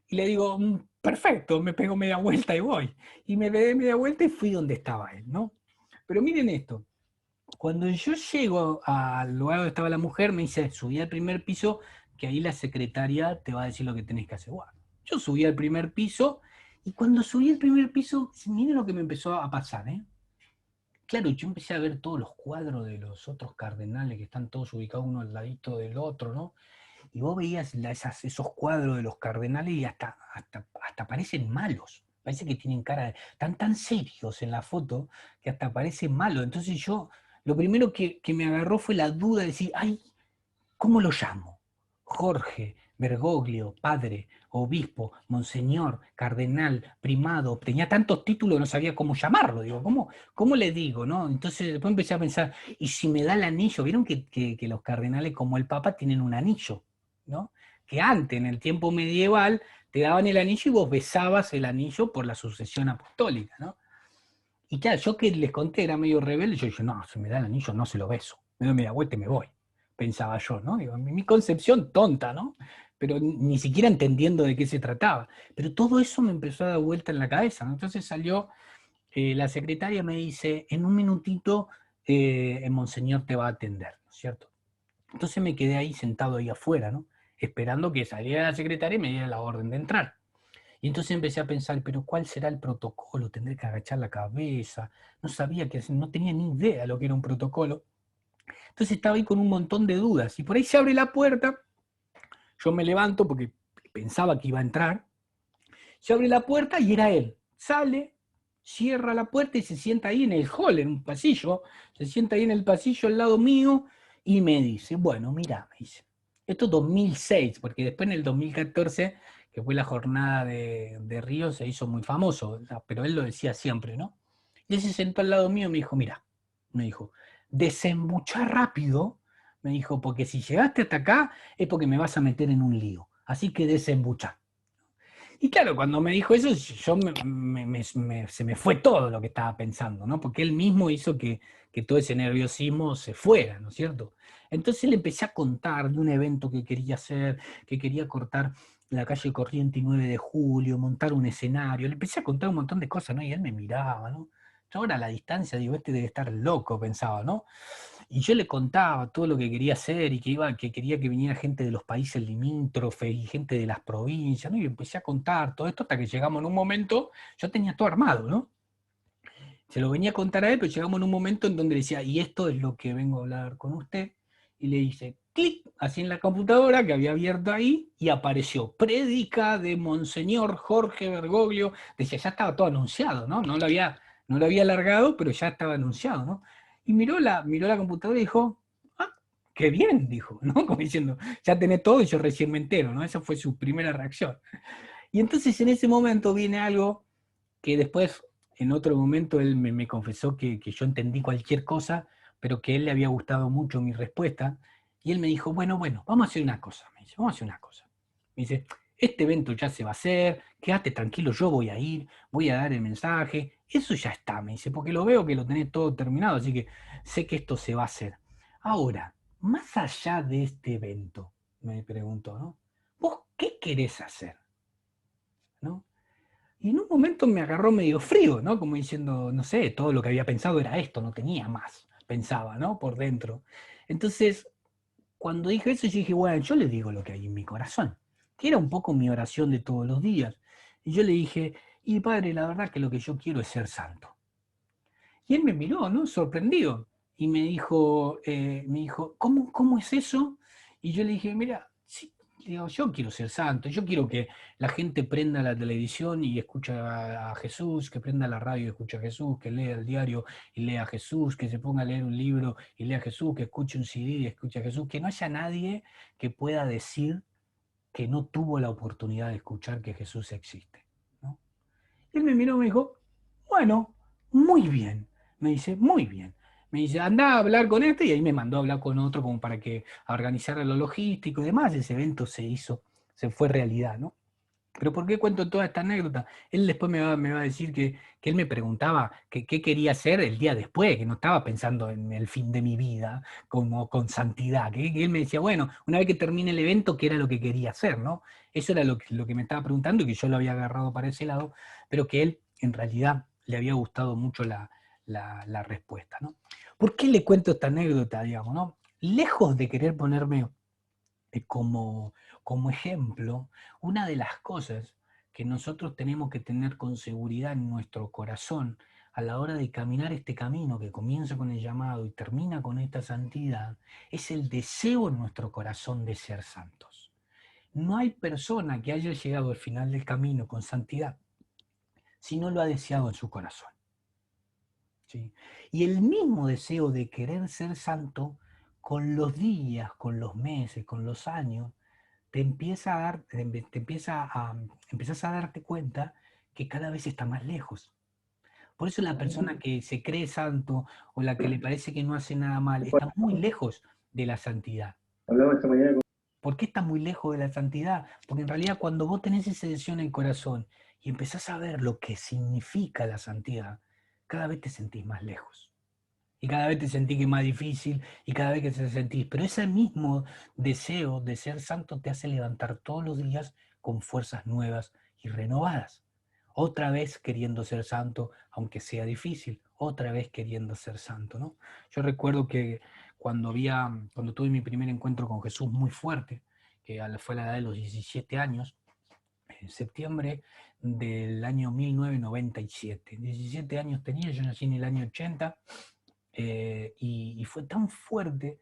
Y le digo, perfecto, me pego media vuelta y voy. Y me pegué media vuelta y fui donde estaba él, ¿no? Pero miren esto, cuando yo llego al lugar donde estaba la mujer, me dice, subí al primer piso, que ahí la secretaria te va a decir lo que tenés que hacer. Bueno, yo subí al primer piso, y cuando subí al primer piso, miren lo que me empezó a pasar, ¿eh? Claro, yo empecé a ver todos los cuadros de los otros cardenales que están todos ubicados uno al ladito del otro, ¿no? Y vos veías esos cuadros de los cardenales y hasta parecen malos. Parece que tienen cara están tan serios en la foto que hasta parecen malos. Entonces yo, lo primero que me agarró fue la duda de decir, ay, ¿cómo lo llamo? Jorge, Bergoglio, padre, obispo, monseñor, cardenal, primado, tenía tantos títulos que no sabía cómo llamarlo, digo, ¿cómo le digo? ¿No? Entonces después empecé a pensar, ¿y si me da el anillo? ¿Vieron que los cardenales como el Papa tienen un anillo? ¿No? Que antes, en el tiempo medieval, te daban el anillo y vos besabas el anillo por la sucesión apostólica, ¿no? Y claro, yo que les conté, era medio rebelde, yo dije, no, si me da el anillo no se lo beso, me doy media vuelta y me voy, pensaba yo, ¿no? Digo, mi concepción tonta, ¿no? Pero ni siquiera entendiendo de qué se trataba. Pero todo eso me empezó a dar vuelta en la cabeza, ¿no? Entonces salió, la secretaria me dice, en un minutito el monseñor te va a atender, ¿no es cierto? Entonces me quedé ahí sentado ahí afuera, ¿no? Esperando que saliera la secretaria y me diera la orden de entrar. Y entonces empecé a pensar, pero ¿cuál será el protocolo? Tendré que agachar la cabeza. No sabía que, no tenía ni idea de lo que era un protocolo. Entonces estaba ahí con un montón de dudas. Y por ahí se abre la puerta, yo me levanto porque pensaba que iba a entrar. Se abre la puerta y era él. Sale, cierra la puerta y se sienta ahí en el hall, en un pasillo. Se sienta ahí en el pasillo al lado mío y me dice, bueno, mira, me dice, esto es 2006, porque después en el 2014, que fue la jornada de Río, se hizo muy famoso, pero él lo decía siempre, ¿no? Y él se sentó al lado mío y me dijo, mira, me dijo, desembuchá rápido, me dijo, porque si llegaste hasta acá es porque me vas a meter en un lío. Así que desembuchá. Y claro, cuando me dijo eso, yo se me fue todo lo que estaba pensando, ¿no? Porque él mismo hizo que todo ese nerviosismo se fuera, ¿no es cierto? Entonces le empecé a contar de un evento que quería hacer, que quería cortar la calle Corriente y 9 de Julio, montar un escenario. Le empecé a contar un montón de cosas, ¿no? Y él me miraba, ¿no? Yo ahora a la distancia digo, este debe estar loco, pensaba, ¿no? Y yo le contaba todo lo que quería hacer y que quería que viniera gente de los países limítrofes y gente de las provincias, ¿no? Y empecé a contar todo esto hasta que llegamos en un momento, yo tenía todo armado, ¿no? Se lo venía a contar a él, pero llegamos en un momento en donde decía, y esto es lo que vengo a hablar con usted, y le hice clic así en la computadora que había abierto ahí, y apareció, prédica de Monseñor Jorge Bergoglio, decía, ya estaba todo anunciado, ¿no? No lo había alargado, pero ya estaba anunciado, ¿no? Y miró la computadora y dijo, ah, qué bien, dijo, ¿no? Como diciendo, ya tenés todo y yo recién me entero, ¿no? Esa fue su primera reacción. Y entonces en ese momento viene algo que después, en otro momento, él me confesó que yo entendí cualquier cosa, pero que a él le había gustado mucho mi respuesta, Y él me dijo, bueno, vamos a hacer una cosa, me dice, vamos a hacer una cosa. Me dice, este evento ya se va a hacer, quédate tranquilo, yo voy a ir, voy a dar el mensaje, eso ya está, me dice, porque lo veo que lo tenés todo terminado, así que sé que esto se va a hacer. Ahora, más allá de este evento, me preguntó, ¿no? ¿Vos qué querés hacer? ¿No? Y en un momento me agarró medio frío, ¿no? Como diciendo, no sé, todo lo que había pensado era esto, no tenía más, pensaba, ¿no? Por dentro. Entonces, cuando dije eso, yo dije, bueno, yo le digo lo que hay en mi corazón, que era un poco mi oración de todos los días. Y yo le dije, y padre, la verdad que lo que yo quiero es ser santo. Y él me miró, ¿no? Sorprendido. Y me dijo, ¿cómo es eso? Y yo le dije, mira, sí, digo, yo quiero ser santo, yo quiero que la gente prenda la televisión y escuche a Jesús, que prenda la radio y escuche a Jesús, que lea el diario y lea a Jesús, que se ponga a leer un libro y lea a Jesús, que escuche un CD y escuche a Jesús, que no haya nadie que pueda decir que no tuvo la oportunidad de escuchar que Jesús existe, ¿no? Y él me miró y me dijo, bueno, muy bien. Me dice, muy bien. Me dice, anda a hablar con este, y ahí me mandó a hablar con otro como para que a organizar lo logístico y demás. Ese evento se hizo, se fue realidad, ¿no? Pero ¿por qué cuento toda esta anécdota? Él después me va a decir que él me preguntaba qué quería hacer el día después, que no estaba pensando en el fin de mi vida como con santidad, que él me decía, bueno, una vez que termine el evento, ¿qué era lo que quería hacer, no? Eso era lo que me estaba preguntando y que yo lo había agarrado para ese lado, pero que él en realidad le había gustado mucho la respuesta, ¿no? ¿Por qué le cuento esta anécdota, digamos, no? Lejos de querer ponerme como ejemplo, una de las cosas que nosotros tenemos que tener con seguridad en nuestro corazón a la hora de caminar este camino que comienza con el llamado y termina con esta santidad, es el deseo en nuestro corazón de ser santos. No hay persona que haya llegado al final del camino con santidad si no lo ha deseado en su corazón. ¿Sí? Y el mismo deseo de querer ser santo, con los días, con los meses, con los años, empiezas a darte cuenta que cada vez está más lejos. Por eso la persona que se cree santo o la que le parece que no hace nada mal está muy lejos de la santidad. Hablamos esta mañana. ¿Por qué está muy lejos de la santidad? Porque en realidad cuando vos tenés ese deseo en el corazón y empezás a ver lo que significa la santidad, cada vez te sentís más lejos. Y cada vez te sentís que es más difícil y cada vez que te sentís. Pero ese mismo deseo de ser santo te hace levantar todos los días con fuerzas nuevas y renovadas. Otra vez queriendo ser santo, aunque sea difícil, otra vez queriendo ser santo, ¿no? Yo recuerdo que cuando tuve mi primer encuentro con Jesús muy fuerte, que fue a la edad de los 17 años, en septiembre del año 1997. 17 años tenía, yo nací en el año 80, y fue tan fuerte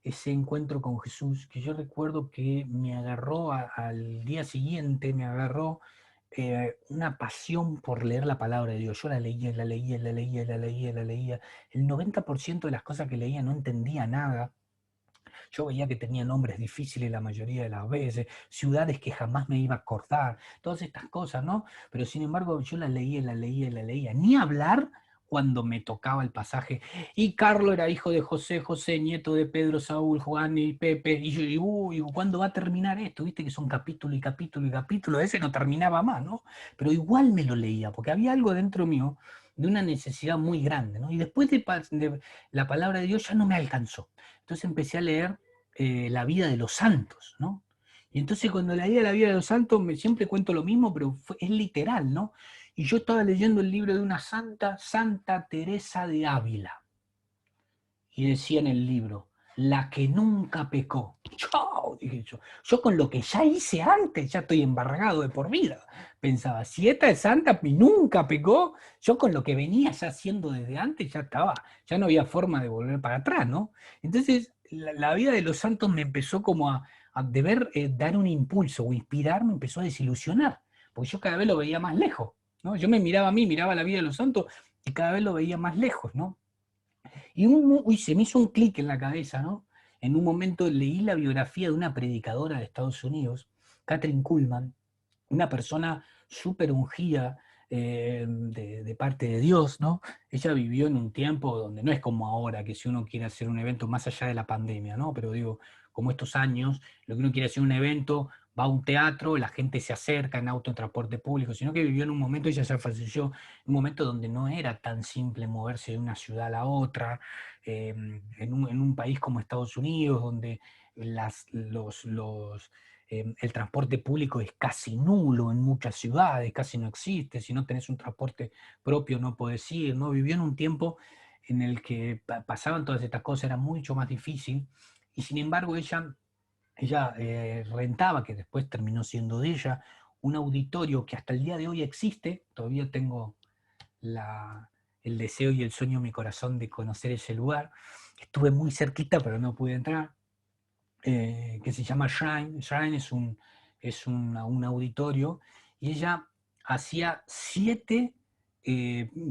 ese encuentro con Jesús que yo recuerdo que me agarró al día siguiente, me agarró una pasión por leer la palabra de Dios. Yo la leía, la leía, la leía, la leía, la leía. El 90% de las cosas que leía no entendía nada. Yo veía que tenía nombres difíciles la mayoría de las veces, ciudades que jamás me iba a acordar, todas estas cosas, ¿no? Pero sin embargo yo la leía, la leía, la leía. Ni hablar cuando me tocaba el pasaje. Y Carlos era hijo de José, José, nieto de Pedro, Saúl, Juan y Pepe. Y yo digo, uy, ¿cuándo va a terminar esto? Viste que son capítulo y capítulo y capítulo. Ese no terminaba más, ¿no? Pero igual me lo leía, porque había algo dentro mío de una necesidad muy grande, ¿no? Y después de la palabra de Dios ya no me alcanzó. Entonces empecé a leer la vida de los santos, ¿no? Y entonces cuando leía la vida de los santos, siempre cuento lo mismo, pero es literal, ¿no? Y yo estaba leyendo el libro de una santa, Santa Teresa de Ávila. Y decía en el libro, la que nunca pecó. ¡Chao! Dije yo. Yo con lo que ya hice antes, ya estoy embargado de por vida. Pensaba, si esta es santa y nunca pecó, yo con lo que venía ya haciendo desde antes ya estaba, ya no había forma de volver para atrás, ¿no? Entonces, la vida de los santos me empezó como a deber dar un impulso o inspirar, me empezó a desilusionar, porque yo cada vez lo veía más lejos, ¿no? Yo me miraba a mí, miraba la vida de los santos y cada vez lo veía más lejos, ¿no? Y se me hizo un clic en la cabeza, ¿no? En un momento leí la biografía de una predicadora de Estados Unidos, Catherine Kuhlman, una persona súper ungida de parte de Dios, ¿no? Ella vivió en un tiempo donde no es como ahora, que si uno quiere hacer un evento más allá de la pandemia, ¿no? Pero digo, como estos años, lo que uno quiere hacer un evento, va a un teatro, la gente se acerca en auto, en transporte público, sino que vivió en un momento, ella ya falleció, un momento donde no era tan simple moverse de una ciudad a la otra, en un país como Estados Unidos, donde el transporte público es casi nulo en muchas ciudades, casi no existe, si no tenés un transporte propio no podés ir, ¿no? Vivió en un tiempo en el que pasaban todas estas cosas, era mucho más difícil, y sin embargo ella rentaba, que después terminó siendo de ella, un auditorio que hasta el día de hoy existe, todavía tengo el deseo y el sueño en mi corazón de conocer ese lugar, estuve muy cerquita pero no pude entrar, que se llama Shrine. Shrine un auditorio, y ella hacía 7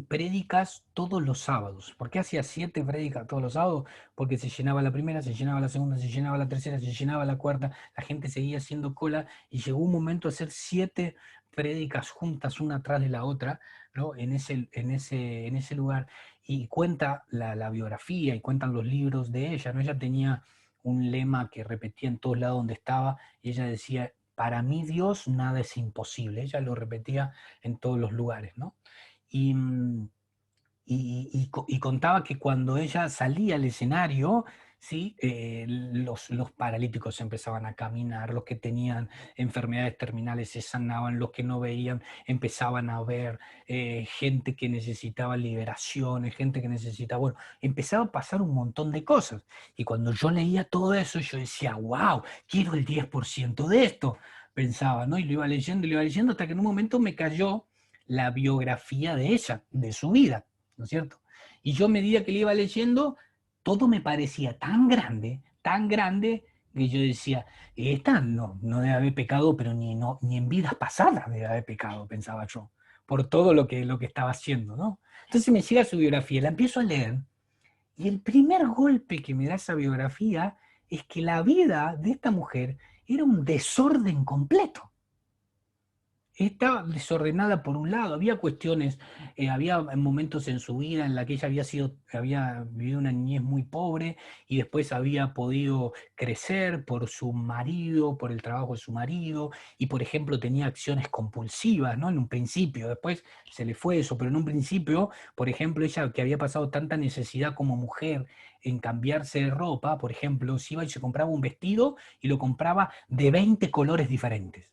prédicas todos los sábados. ¿Por qué hacía 7 prédicas todos los sábados? Porque se llenaba la primera, se llenaba la segunda, se llenaba la tercera, se llenaba la cuarta, la gente seguía haciendo cola, y llegó un momento a hacer 7 prédicas juntas, una atrás de la otra, ¿no? En ese lugar. Y cuenta la biografía y cuentan los libros de ella, ¿no? Ella tenía un lema que repetía en todos lados donde estaba, y ella decía: para mí Dios nada es imposible. Ella lo repetía en todos los lugares, ¿no? Y, y contaba que cuando ella salía al escenario, ¿sí? Los paralíticos empezaban a caminar, los que tenían enfermedades terminales se sanaban, los que no veían empezaban a ver, gente que necesitaba liberaciones, gente que necesitaba, bueno, empezaba a pasar un montón de cosas. Y cuando yo leía todo eso, yo decía: wow, quiero el 10% de esto, pensaba, ¿no? Y lo iba leyendo, hasta que en un momento me cayó la biografía de ella, de su vida, ¿no es cierto? Y yo a medida que le iba leyendo, todo me parecía tan grande, que yo decía: esta no debe haber pecado, pero ni en vidas pasadas debe haber pecado, pensaba yo, por todo lo que estaba haciendo, ¿no? Entonces me llega su biografía, la empiezo a leer, y el primer golpe que me da esa biografía es que la vida de esta mujer era un desorden completo. Estaba desordenada por un lado, había cuestiones, había momentos en su vida en la que ella había vivido una niñez muy pobre, y después había podido crecer por su marido, por el trabajo de su marido, y por ejemplo tenía acciones compulsivas, ¿no? En un principio, después se le fue eso, pero en un principio, por ejemplo, ella, que había pasado tanta necesidad como mujer en cambiarse de ropa, por ejemplo, se iba y se compraba un vestido y lo compraba de 20 colores diferentes.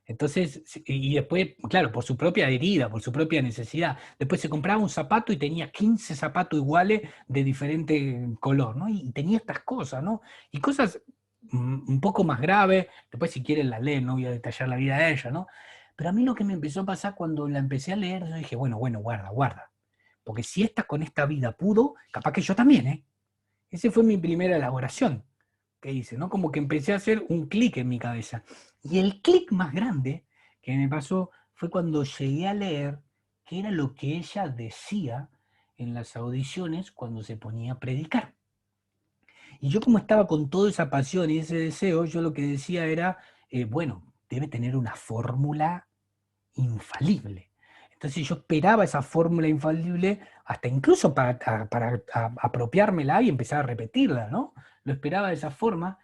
Entonces, y después, claro, por su propia herida, por su propia necesidad. Después se compraba un zapato y tenía 15 zapatos iguales de diferente color, ¿no? Y tenía estas cosas, ¿no? Y cosas un poco más graves, después si quieren la leen, no voy a detallar la vida de ella, ¿no? Pero a mí lo que me empezó a pasar cuando la empecé a leer, yo dije: bueno, guarda. Porque si esta con esta vida pudo, capaz que yo también, ¿eh? Esa fue mi primera elaboración que hice, ¿no? Como que empecé a hacer un clic en mi cabeza. Y el clic más grande que me pasó fue cuando llegué a leer qué era lo que ella decía en las audiciones cuando se ponía a predicar. Y yo, como estaba con toda esa pasión y ese deseo, yo lo que decía era, bueno, debe tener una fórmula infalible. Entonces yo esperaba esa fórmula infalible hasta incluso para apropiármela y empezar a repetirla, ¿no? Lo esperaba de esa forma,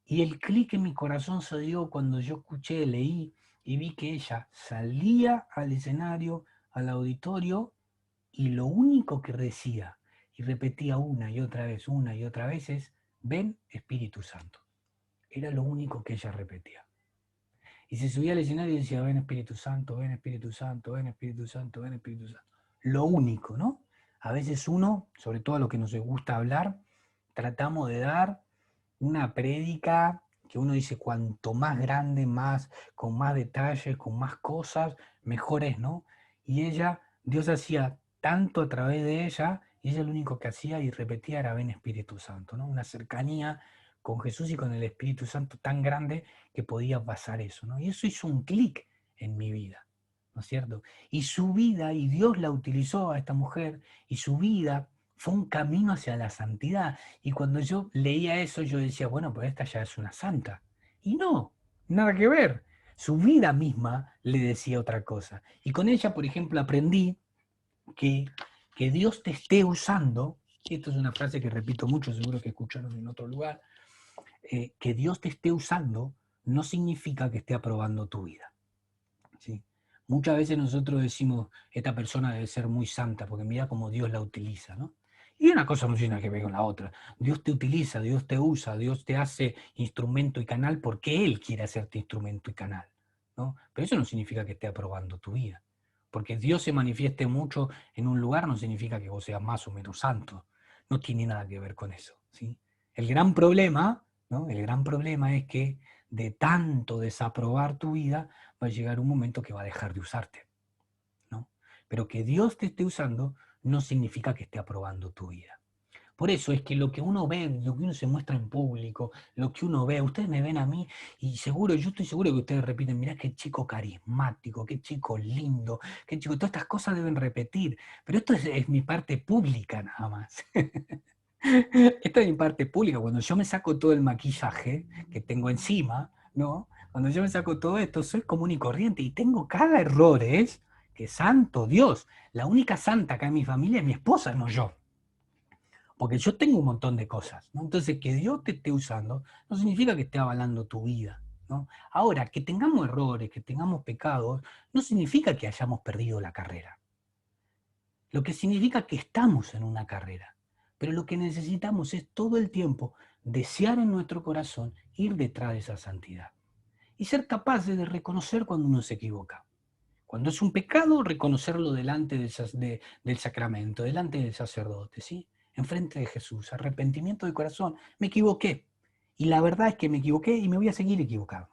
y el clic en mi corazón se dio cuando yo escuché, leí y vi que ella salía al escenario, al auditorio, y lo único que decía y repetía una y otra vez es: ven Espíritu Santo. Era lo único que ella repetía. Y se subía al escenario y decía: ven Espíritu Santo, ven Espíritu Santo, ven Espíritu Santo, ven Espíritu Santo. Lo único, ¿no? A veces uno, sobre todo a lo que nos gusta hablar, tratamos de dar una prédica que uno dice: cuanto más grande, más, con más detalles, con más cosas, mejor es, ¿no? Y ella, Dios hacía tanto a través de ella, y ella lo único que hacía y repetía era: ven Espíritu Santo, ¿no? Una cercanía con Jesús y con el Espíritu Santo tan grande que podía pasar eso, ¿no? Y eso hizo un clic en mi vida, ¿no es cierto? Y su vida, y Dios la utilizó a esta mujer, y su vida fue un camino hacia la santidad. Y cuando yo leía eso, yo decía: bueno, pues esta ya es una santa. Y no, nada que ver. Su vida misma le decía otra cosa. Y con ella, por ejemplo, aprendí que, que Dios te esté usando, y esto es una frase que repito mucho, seguro que escucharon en otro lugar, que Dios te esté usando no significa que esté aprobando tu vida. ¿Sí? Muchas veces nosotros decimos, esta persona debe ser muy santa, porque mira cómo Dios la utiliza, ¿no? Y una cosa no tiene nada que ver con la otra. Dios te utiliza, Dios te usa, Dios te hace instrumento y canal porque Él quiere hacerte instrumento y canal, ¿no? Pero eso no significa que esté aprobando tu vida. Porque Dios se manifieste mucho en un lugar no significa que vos seas más o menos santo. No tiene nada que ver con eso, ¿sí? El gran problema, ¿no? El gran problema es que de tanto desaprobar tu vida, va a llegar un momento que va a dejar de usarte, ¿no? Pero que Dios te esté usando no significa que esté aprobando tu vida. Por eso es que lo que uno ve, lo que uno se muestra en público, lo que uno ve, ustedes me ven a mí y seguro, yo estoy seguro que ustedes repiten, mirá qué chico carismático, qué chico lindo, qué chico, todas estas cosas deben repetir, pero esto es mi parte pública nada más. Esta es mi parte pública, cuando yo me saco todo el maquillaje que tengo encima, ¿no? Cuando yo me saco todo esto, soy común y corriente y tengo cada error, ¿es? Que santo Dios, la única santa acá en mi familia es mi esposa, no yo. Porque yo tengo un montón de cosas, ¿no? Entonces, que Dios te esté usando no significa que esté avalando tu vida, ¿no? Ahora, que tengamos errores, que tengamos pecados, no significa que hayamos perdido la carrera. Lo que significa que estamos en una carrera. Pero lo que necesitamos es todo el tiempo desear en nuestro corazón ir detrás de esa santidad. Y ser capaces de reconocer cuando uno se equivoca. Cuando es un pecado, reconocerlo delante del sacramento, delante del sacerdote, ¿sí? Enfrente de Jesús, arrepentimiento de corazón. Me equivoqué. Y la verdad es que me equivoqué y me voy a seguir equivocando.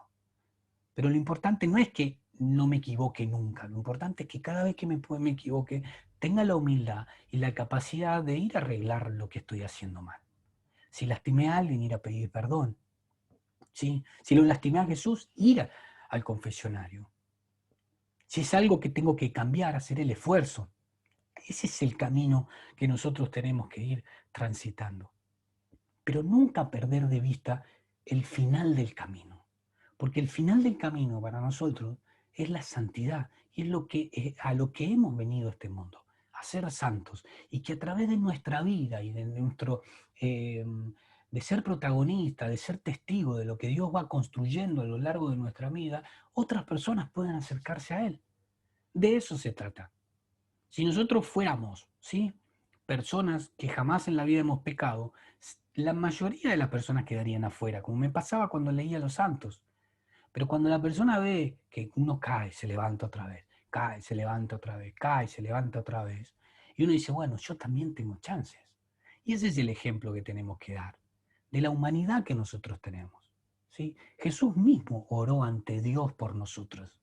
Pero lo importante no es que no me equivoque nunca, lo importante es que cada vez que me equivoque, tenga la humildad y la capacidad de ir a arreglar lo que estoy haciendo mal. Si lastimé a alguien, ir a pedir perdón. ¿Sí? Si lo lastimé a Jesús, al confesionario. Si es algo que tengo que cambiar, hacer el esfuerzo. Ese es el camino que nosotros tenemos que ir transitando. Pero nunca perder de vista el final del camino. Porque el final del camino para nosotros es la santidad y es a lo que hemos venido a este mundo, a ser santos. Y que a través de nuestra vida y de de ser protagonista, de ser testigo de lo que Dios va construyendo a lo largo de nuestra vida, otras personas puedan acercarse a Él. De eso se trata. Si nosotros fuéramos, ¿sí?, personas que jamás en la vida hemos pecado, la mayoría de las personas quedarían afuera, como me pasaba cuando leía a los santos. Pero cuando la persona ve que uno cae, se levanta otra vez, cae, se levanta otra vez, cae, se levanta otra vez, y uno dice, bueno, yo también tengo chances. Y ese es el ejemplo que tenemos que dar, de la humanidad que nosotros tenemos, ¿sí? Jesús mismo oró ante Dios por nosotros.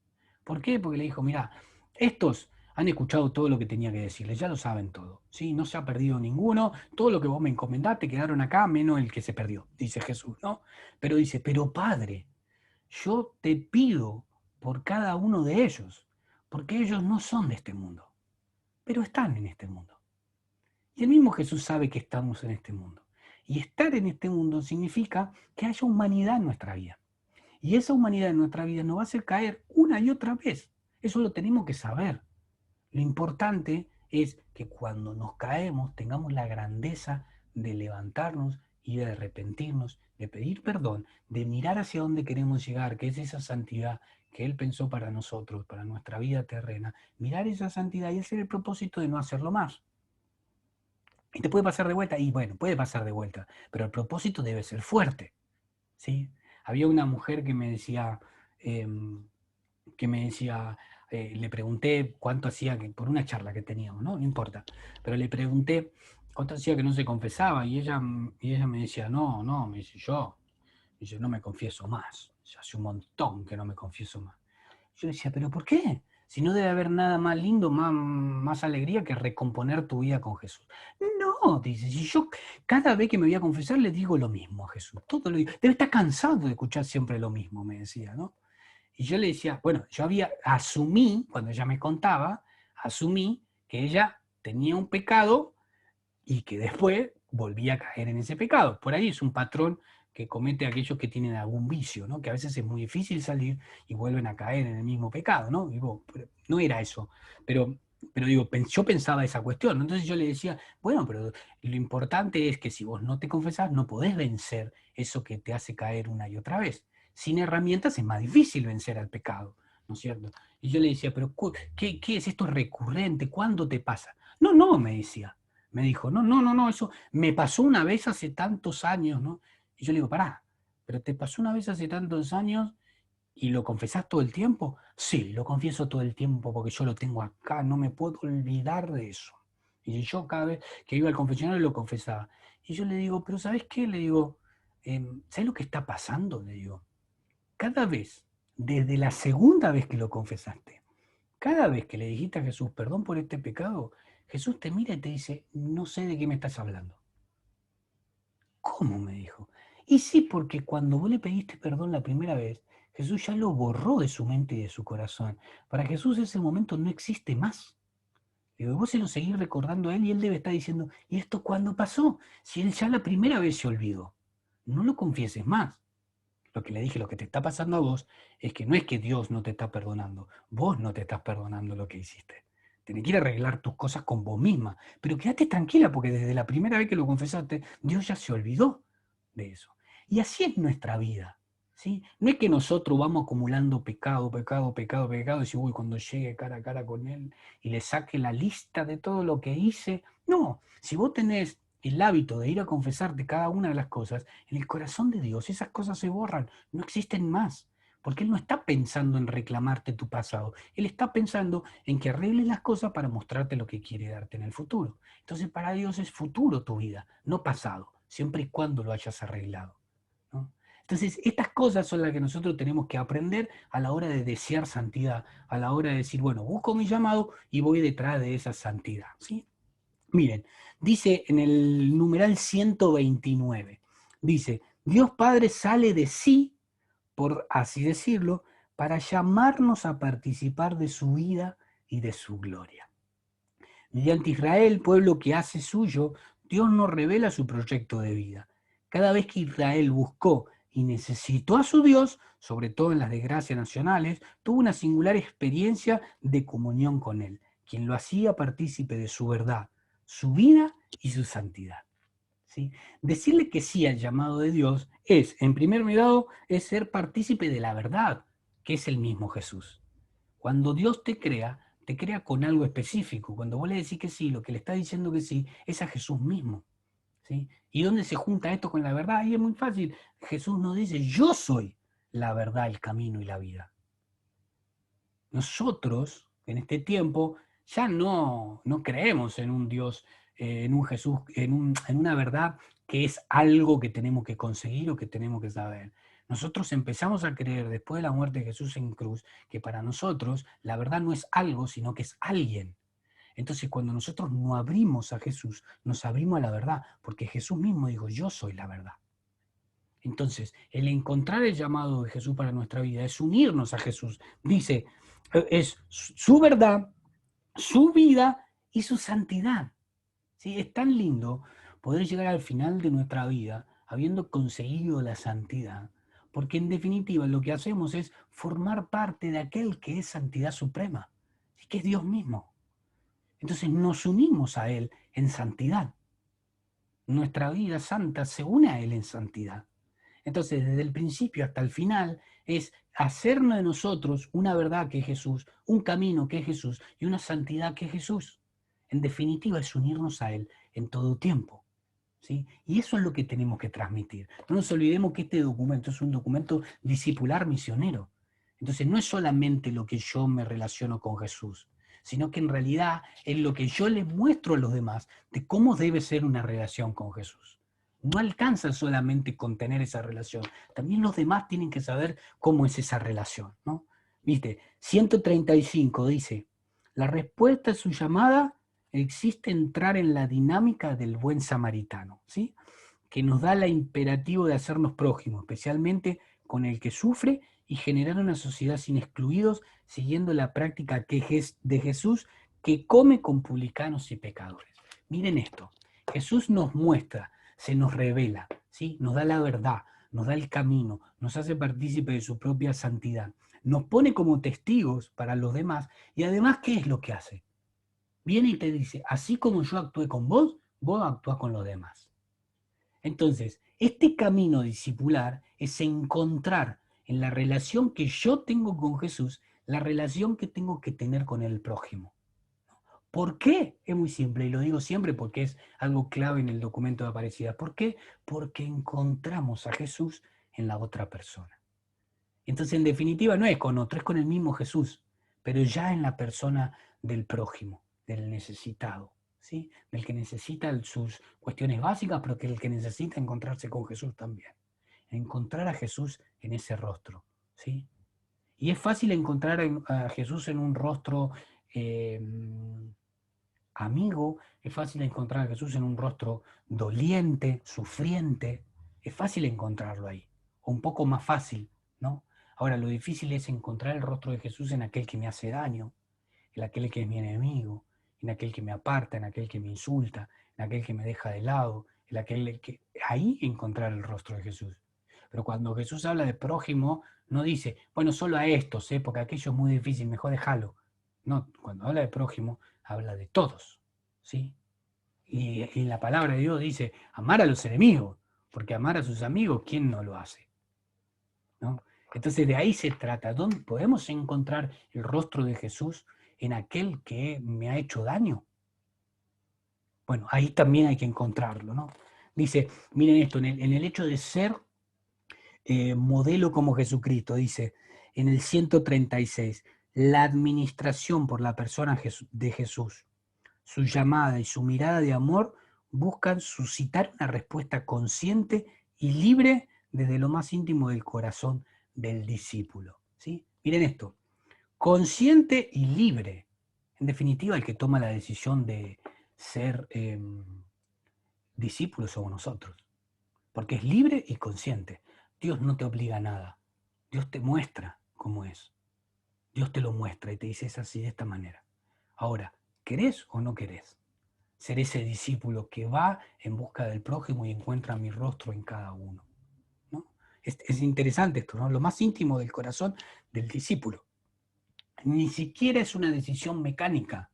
¿Por qué? Porque le dijo, mira, estos han escuchado todo lo que tenía que decirles, ya lo saben todo, ¿sí? No se ha perdido ninguno, todo lo que vos me encomendaste quedaron acá, menos el que se perdió, dice Jesús, ¿no? Pero dice, pero Padre, yo te pido por cada uno de ellos, porque ellos no son de este mundo, pero están en este mundo. Y el mismo Jesús sabe que estamos en este mundo. Y estar en este mundo significa que haya humanidad en nuestra vida. Y esa humanidad en nuestra vida nos va a hacer caer una y otra vez. Eso lo tenemos que saber. Lo importante es que cuando nos caemos tengamos la grandeza de levantarnos y de arrepentirnos, de pedir perdón, de mirar hacia dónde queremos llegar, que es esa santidad que Él pensó para nosotros, para nuestra vida terrena. Mirar esa santidad y hacer el propósito de no hacerlo más. Y te puede pasar de vuelta, y bueno, puede pasar de vuelta, pero el propósito debe ser fuerte, ¿sí? Había una mujer que me decía, le pregunté cuánto hacía, por una charla que teníamos, ¿no? No importa, pero le pregunté cuánto hacía que no se confesaba y ella me decía, no, no, me dice, yo no me confieso más, ya hace un montón que no me confieso más. Yo decía, ¿pero por qué? Si no debe haber nada más lindo, más alegría que recomponer tu vida con Jesús. No, dice, si yo cada vez que me voy a confesar le digo lo mismo a Jesús, todo lo digo. Debe estar cansado de escuchar siempre lo mismo, me decía, ¿no? Y yo le decía, bueno, asumí, cuando ella me contaba, asumí que ella tenía un pecado y que después volvía a caer en ese pecado. Por ahí es un patrón que comete aquellos que tienen algún vicio, ¿no? Que a veces es muy difícil salir y vuelven a caer en el mismo pecado, ¿no? Digo, no era eso. Pero Pero digo, yo pensaba esa cuestión, ¿no? Entonces yo le decía, bueno, pero lo importante es que si vos no te confesás, no podés vencer eso que te hace caer una y otra vez. Sin herramientas es más difícil vencer al pecado, ¿no es cierto? Y yo le decía, pero ¿qué es esto recurrente? ¿Cuándo te pasa? No, no, me decía. Me dijo, no, no, no, no, eso me pasó una vez hace tantos años, ¿no? Y yo le digo, pará, pero te pasó una vez hace tantos años. ¿Y lo confesás todo el tiempo? Sí, lo confieso todo el tiempo porque yo lo tengo acá, no me puedo olvidar de eso. Y yo cada vez que iba al confesionario lo confesaba. Y yo le digo, pero ¿sabes qué? Le digo, ¿sabes lo que está pasando? Le digo, cada vez, desde la segunda vez que lo confesaste, cada vez que le dijiste a Jesús, perdón por este pecado, Jesús te mira y te dice, no sé de qué me estás hablando. ¿Cómo? Me dijo. Y sí, porque cuando vos le pediste perdón la primera vez, Jesús ya lo borró de su mente y de su corazón. Para Jesús ese momento no existe más. Digo, vos se lo seguís recordando a él y él debe estar diciendo, ¿y esto cuándo pasó? Si él ya la primera vez se olvidó. No lo confieses más. Lo que le dije, lo que te está pasando a vos, es que no es que Dios no te está perdonando, vos no te estás perdonando lo que hiciste. Tenés que ir a arreglar tus cosas con vos misma. Pero quédate tranquila porque desde la primera vez que lo confesaste, Dios ya se olvidó de eso. Y así es nuestra vida. ¿Sí? No es que nosotros vamos acumulando pecado, pecado, pecado, pecado, y si uy, cuando llegue cara a cara con Él y le saque la lista de todo lo que hice. No, si vos tenés el hábito de ir a confesarte cada una de las cosas, en el corazón de Dios esas cosas se borran, no existen más. Porque Él no está pensando en reclamarte tu pasado, Él está pensando en que arregles las cosas para mostrarte lo que quiere darte en el futuro. Entonces para Dios es futuro tu vida, no pasado, siempre y cuando lo hayas arreglado, ¿no? Entonces estas cosas son las que nosotros tenemos que aprender a la hora de desear santidad, a la hora de decir, bueno, busco mi llamado y voy detrás de esa santidad, ¿sí? Miren, dice en el numeral 129, dice, Dios Padre sale de sí, por así decirlo, para llamarnos a participar de su vida y de su gloria. Mediante Israel, pueblo que hace suyo, Dios nos revela su proyecto de vida. Cada vez que Israel buscó y necesitó a su Dios, sobre todo en las desgracias nacionales, tuvo una singular experiencia de comunión con Él, quien lo hacía partícipe de su verdad, su vida y su santidad. ¿Sí? Decirle que sí al llamado de Dios es, en primer lugar, es ser partícipe de la verdad, que es el mismo Jesús. Cuando Dios te crea con algo específico. Cuando vos le decís que sí, lo que le está diciendo que sí es a Jesús mismo. ¿Sí? ¿Y dónde se junta esto con la verdad? Y es muy fácil. Jesús nos dice, yo soy la verdad, el camino y la vida. Nosotros, en este tiempo, ya no creemos en un Dios, en un Jesús, en una verdad que es algo que tenemos que conseguir o que tenemos que saber. Nosotros empezamos a creer después de la muerte de Jesús en cruz que para nosotros la verdad no es algo, sino que es alguien. Entonces cuando nosotros no abrimos a Jesús, nos abrimos a la verdad, porque Jesús mismo dijo, yo soy la verdad. Entonces, el encontrar el llamado de Jesús para nuestra vida es unirnos a Jesús. Dice, es su verdad, su vida y su santidad. ¿Sí? Es tan lindo poder llegar al final de nuestra vida habiendo conseguido la santidad, porque en definitiva lo que hacemos es formar parte de aquel que es santidad suprema, que es Dios mismo. Entonces nos unimos a Él en santidad. Nuestra vida santa se une a Él en santidad. Entonces, desde el principio hasta el final, es hacernos de nosotros una verdad que es Jesús, un camino que es Jesús y una santidad que es Jesús. En definitiva, es unirnos a Él en todo tiempo. ¿Sí? Y eso es lo que tenemos que transmitir. No nos olvidemos que este documento es un documento discipular misionero. Entonces, no es solamente lo que yo me relaciono con Jesús, sino que en realidad es lo que yo les muestro a los demás de cómo debe ser una relación con Jesús. No alcanza solamente con tener esa relación, también los demás tienen que saber cómo es esa relación, ¿no? ¿Viste? 135 dice, la respuesta a su llamada existe entrar en la dinámica del buen samaritano, ¿sí? Que nos da el imperativo de hacernos prójimos, especialmente con el que sufre y generar una sociedad sin excluidos, siguiendo la práctica de Jesús que come con publicanos y pecadores. Miren esto, Jesús nos muestra, se nos revela, ¿sí? Nos da la verdad, nos da el camino, nos hace partícipe de su propia santidad, nos pone como testigos para los demás y además, ¿qué es lo que hace? viene y te dice, así como yo actué con vos, vos actuás con los demás. Entonces, este camino discipular es encontrar en la relación que yo tengo con Jesús, la relación que tengo que tener con el prójimo. ¿Por qué? Es muy simple y lo digo siempre porque es algo clave en el documento de Aparecida. ¿Por qué? Porque encontramos a Jesús en la otra persona. Entonces, en definitiva, no es con otro, es con el mismo Jesús, pero ya en la persona del prójimo, del necesitado, ¿sí? Del que necesita sus cuestiones básicas, pero que el que necesita encontrarse con Jesús también. Encontrar a Jesús en ese rostro, ¿sí? Y es fácil encontrar a Jesús en un rostro eh, amigo, es fácil encontrar a Jesús en un rostro doliente, sufriente, es fácil encontrarlo ahí, o un poco más fácil, ¿no? Ahora, lo difícil es encontrar el rostro de Jesús en aquel que me hace daño, en aquel que es mi enemigo, en aquel que me aparta, en aquel que me insulta, en aquel que me deja de lado, en aquel que... Ahí encontrar el rostro de Jesús. Pero cuando Jesús habla de prójimo, no dice, bueno, solo a estos, porque aquello es muy difícil, mejor déjalo. No, cuando habla de prójimo, habla de todos, ¿sí? Y la palabra de Dios dice, amar a los enemigos, porque amar a sus amigos, ¿quién no lo hace? ¿No? Entonces de ahí se trata, ¿dónde podemos encontrar el rostro de Jesús en aquel que me ha hecho daño? Bueno, ahí también hay que encontrarlo, ¿no? Dice, miren esto, en el hecho de ser modelo como Jesucristo, dice en el 136, la administración por la persona de Jesús, su llamada y su mirada de amor buscan suscitar una respuesta consciente y libre desde lo más íntimo del corazón del discípulo. ¿Sí? Miren esto, consciente y libre. En definitiva, el que toma la decisión de ser discípulos somos nosotros, porque es libre y consciente. Dios no te obliga a nada, Dios te muestra cómo es. Dios te lo muestra y te dice es así de esta manera. Ahora, ¿querés o no querés ser ese discípulo que va en busca del prójimo y encuentra mi rostro en cada uno? ¿No? Es interesante esto, ¿no? Lo más íntimo del corazón del discípulo. Ni siquiera es una decisión mecánica.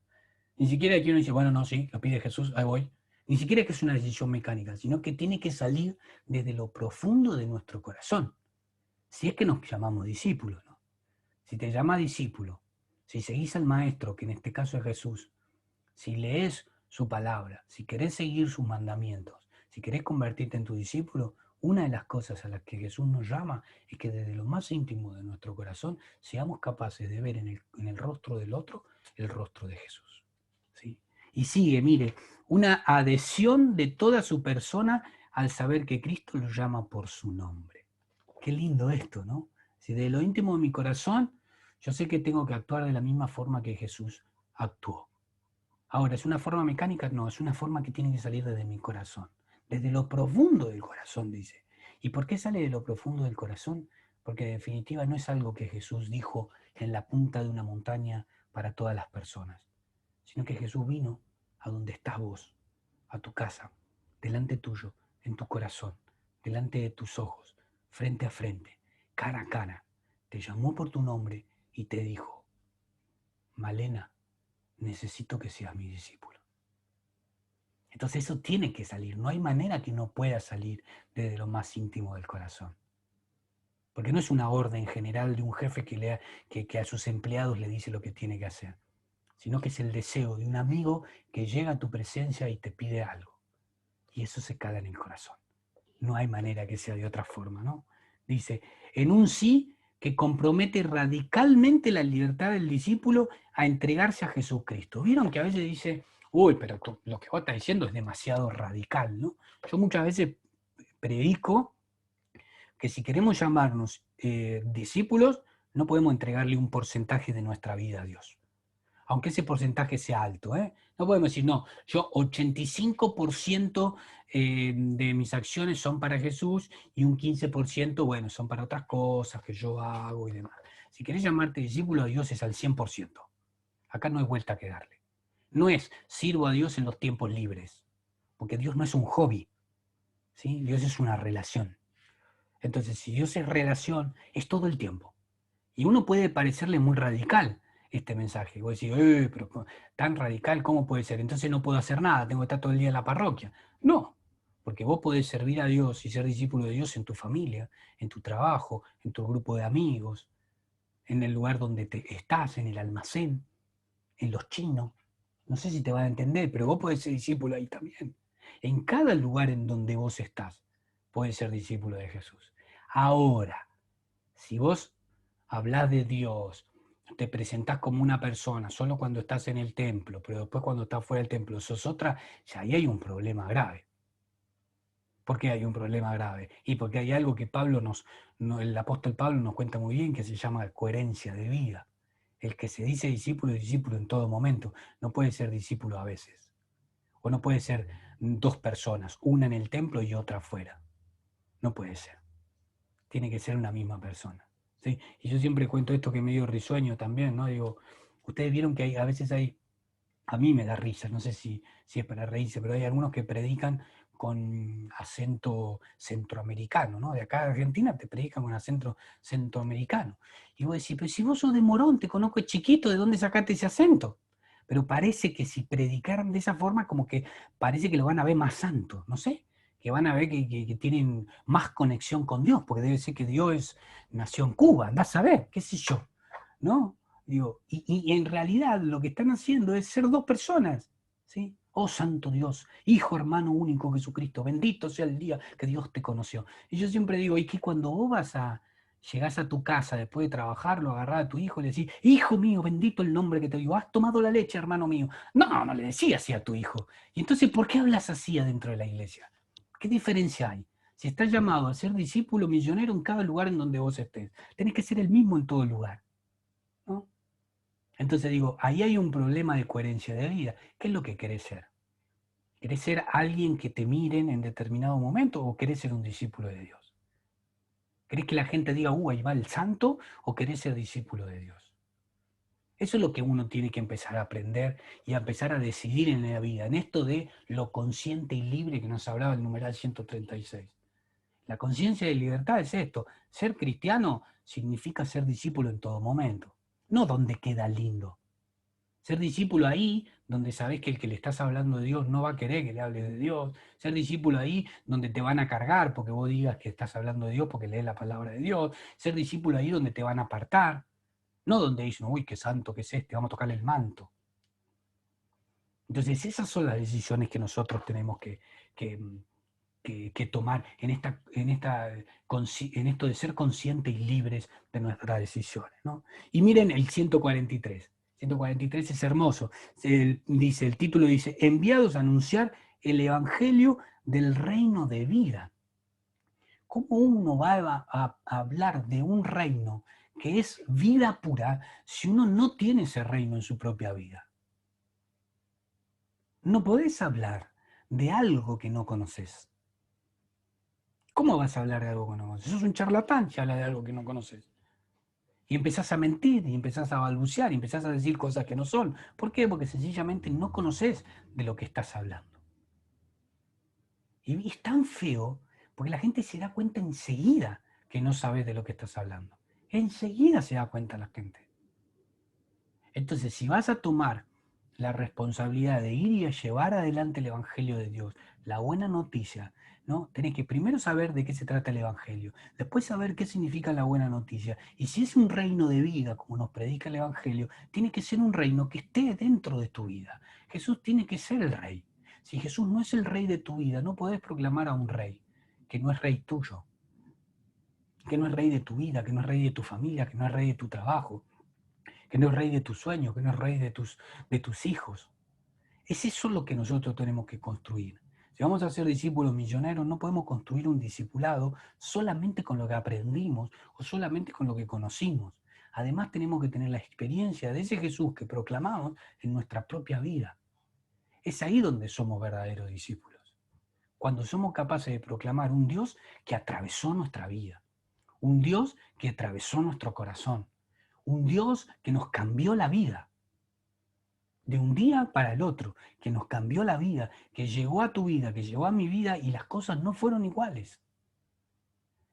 Ni siquiera que uno dice, bueno, no, sí, lo pide Jesús, ahí voy. Ni siquiera que es una decisión mecánica, sino que tiene que salir desde lo profundo de nuestro corazón. Si es que nos llamamos discípulos, ¿no? Si te llamas discípulo, si seguís al Maestro, que en este caso es Jesús, si lees su palabra, si querés seguir sus mandamientos, si querés convertirte en tu discípulo, una de las cosas a las que Jesús nos llama es que desde lo más íntimo de nuestro corazón seamos capaces de ver en el rostro del otro el rostro de Jesús. ¿Sí? Y sigue, mire, una adhesión de toda su persona al saber que Cristo lo llama por su nombre. Qué lindo esto, ¿no? Si de lo íntimo de mi corazón, yo sé que tengo que actuar de la misma forma que Jesús actuó. Ahora, ¿es una forma mecánica? No, es una forma que tiene que salir desde mi corazón, desde lo profundo del corazón, dice. ¿Y por qué sale de lo profundo del corazón? Porque en definitiva no es algo que Jesús dijo en la punta de una montaña para todas las personas, sino que Jesús vino a donde estás vos, a tu casa, delante tuyo, en tu corazón, delante de tus ojos, frente a frente, cara a cara. Te llamó por tu nombre y te dijo, Malena, necesito que seas mi discípulo. Entonces eso tiene que salir, no hay manera que no pueda salir desde lo más íntimo del corazón. Porque no es una orden general de un jefe que a sus empleados le dice lo que tiene que hacer, sino que es el deseo de un amigo que llega a tu presencia y te pide algo. Y eso se cae en el corazón. No hay manera que sea de otra forma, ¿no? Dice, en un sí que compromete radicalmente la libertad del discípulo a entregarse a Jesucristo. ¿Vieron que a veces dice, uy, pero lo que vos estás diciendo es demasiado radical, ¿no? Yo muchas veces predico que si queremos llamarnos discípulos, no podemos entregarle un porcentaje de nuestra vida a Dios. Aunque ese porcentaje sea alto, ¿eh? No podemos decir, no, yo 85% de mis acciones son para Jesús y un 15%, bueno, son para otras cosas que yo hago y demás. Si querés llamarte discípulo de Dios es al 100%. Acá no hay vuelta que darle. No es sirvo a Dios en los tiempos libres, porque Dios no es un hobby, ¿sí? Dios es una relación. Entonces, si Dios es relación, es todo el tiempo. Y uno puede parecerle muy radical. este mensaje. Y vos decís, pero tan radical, ¿cómo puede ser? Entonces no puedo hacer nada, tengo que estar todo el día en la parroquia. No, porque vos podés servir a Dios y ser discípulo de Dios en tu familia, en tu trabajo, en tu grupo de amigos, en el lugar donde estás, en el almacén, en los chinos. No sé si te van a entender, pero vos podés ser discípulo ahí también. En cada lugar en donde vos estás, podés ser discípulo de Jesús. Ahora, si vos hablás de Dios, te presentás como una persona solo cuando estás en el templo, pero después cuando estás fuera del templo sos otra, ya ahí hay un problema grave. ¿Por qué hay un problema grave? Y porque hay algo que el apóstol Pablo nos cuenta muy bien, que se llama coherencia de vida. El que se dice discípulo es discípulo en todo momento, no puede ser discípulo a veces. O no puede ser dos personas, una en el templo y otra afuera. No puede ser. Tiene que ser una misma persona. ¿Sí? Y yo siempre cuento esto que es medio risueño también, ¿no? Digo, ustedes vieron que a veces a mí me da risa, no sé si es para reírse, pero hay algunos que predican con acento centroamericano, ¿no? De acá de Argentina te predican con acento centroamericano. Y vos decís, pero si vos sos de Morón, te conozco de chiquito, ¿de dónde sacaste ese acento? Pero parece que si predicaran de esa forma, como que parece que lo van a ver más santo, no sé, que van a ver que tienen más conexión con Dios, porque debe ser que Dios nació en Cuba, andás a ver, qué sé yo, ¿no? Digo, y en realidad lo que están haciendo es ser dos personas, ¿sí? Oh santo Dios, Hijo hermano único Jesucristo, bendito sea el día que Dios te conoció. Y yo siempre digo, y que cuando vos llegás a tu casa después de trabajar, lo agarrás a tu hijo y le decís, hijo mío, bendito el nombre que te dio, has tomado la leche, hermano mío. No, no le decís así a tu hijo. Y entonces, ¿por qué hablas así adentro de la iglesia? ¿Qué diferencia hay? Si estás llamado a ser discípulo misionero en cada lugar en donde vos estés, tenés que ser el mismo en todo lugar, ¿no? Entonces digo, ahí hay un problema de coherencia de vida. ¿Qué es lo que querés ser? ¿Querés ser alguien que te miren en determinado momento o querés ser un discípulo de Dios? ¿Querés que la gente diga, ahí va el santo, o querés ser discípulo de Dios? Eso es lo que uno tiene que empezar a aprender y a empezar a decidir en la vida, en esto de lo consciente y libre que nos hablaba el numeral 136. La conciencia de libertad es esto. Ser cristiano significa ser discípulo en todo momento, no donde queda lindo. Ser discípulo ahí, donde sabés que el que le estás hablando de Dios no va a querer que le hables de Dios. Ser discípulo ahí, donde te van a cargar porque vos digas que estás hablando de Dios porque lees la palabra de Dios. Ser discípulo ahí donde te van a apartar. No donde dicen, uy, qué santo que es este, vamos a tocarle el manto. Entonces, esas son las decisiones que nosotros tenemos que tomar en esto de ser conscientes y libres de nuestras decisiones, ¿no? Y miren el 143. 143 es hermoso. El título dice, enviados a anunciar el evangelio del reino de vida. ¿Cómo uno va a hablar de un reino que es vida pura si uno no tiene ese reino en su propia vida? No podés hablar de algo que no conoces. ¿Cómo vas a hablar de algo que no conoces? Sos un charlatán si hablas de algo que no conoces. Y empezás a mentir, y empezás a balbucear, y empezás a decir cosas que no son. ¿Por qué? Porque sencillamente no conoces de lo que estás hablando. Y es tan feo, porque la gente se da cuenta enseguida que no sabes de lo que estás hablando. Enseguida se da cuenta la gente. Entonces, si vas a tomar la responsabilidad de ir y a llevar adelante el Evangelio de Dios, la buena noticia, ¿no? Tenés que primero saber de qué se trata el Evangelio, después saber qué significa la buena noticia. Y si es un reino de vida, como nos predica el Evangelio, tiene que ser un reino que esté dentro de tu vida. Jesús tiene que ser el rey. Si Jesús no es el rey de tu vida, no podés proclamar a un rey que no es rey tuyo, que no es rey de tu vida, que no es rey de tu familia, que no es rey de tu trabajo, que no es rey de tus sueños, que no es rey de tus hijos. Es eso lo que nosotros tenemos que construir. Si vamos a ser discípulos misioneros, no podemos construir un discipulado solamente con lo que aprendimos o solamente con lo que conocimos. Además tenemos que tener la experiencia de ese Jesús que proclamamos en nuestra propia vida. Es ahí donde somos verdaderos discípulos. Cuando somos capaces de proclamar un Dios que atravesó nuestra vida, un Dios que atravesó nuestro corazón, un Dios que nos cambió la vida, de un día para el otro, que nos cambió la vida, que llegó a tu vida, que llegó a mi vida y las cosas no fueron iguales.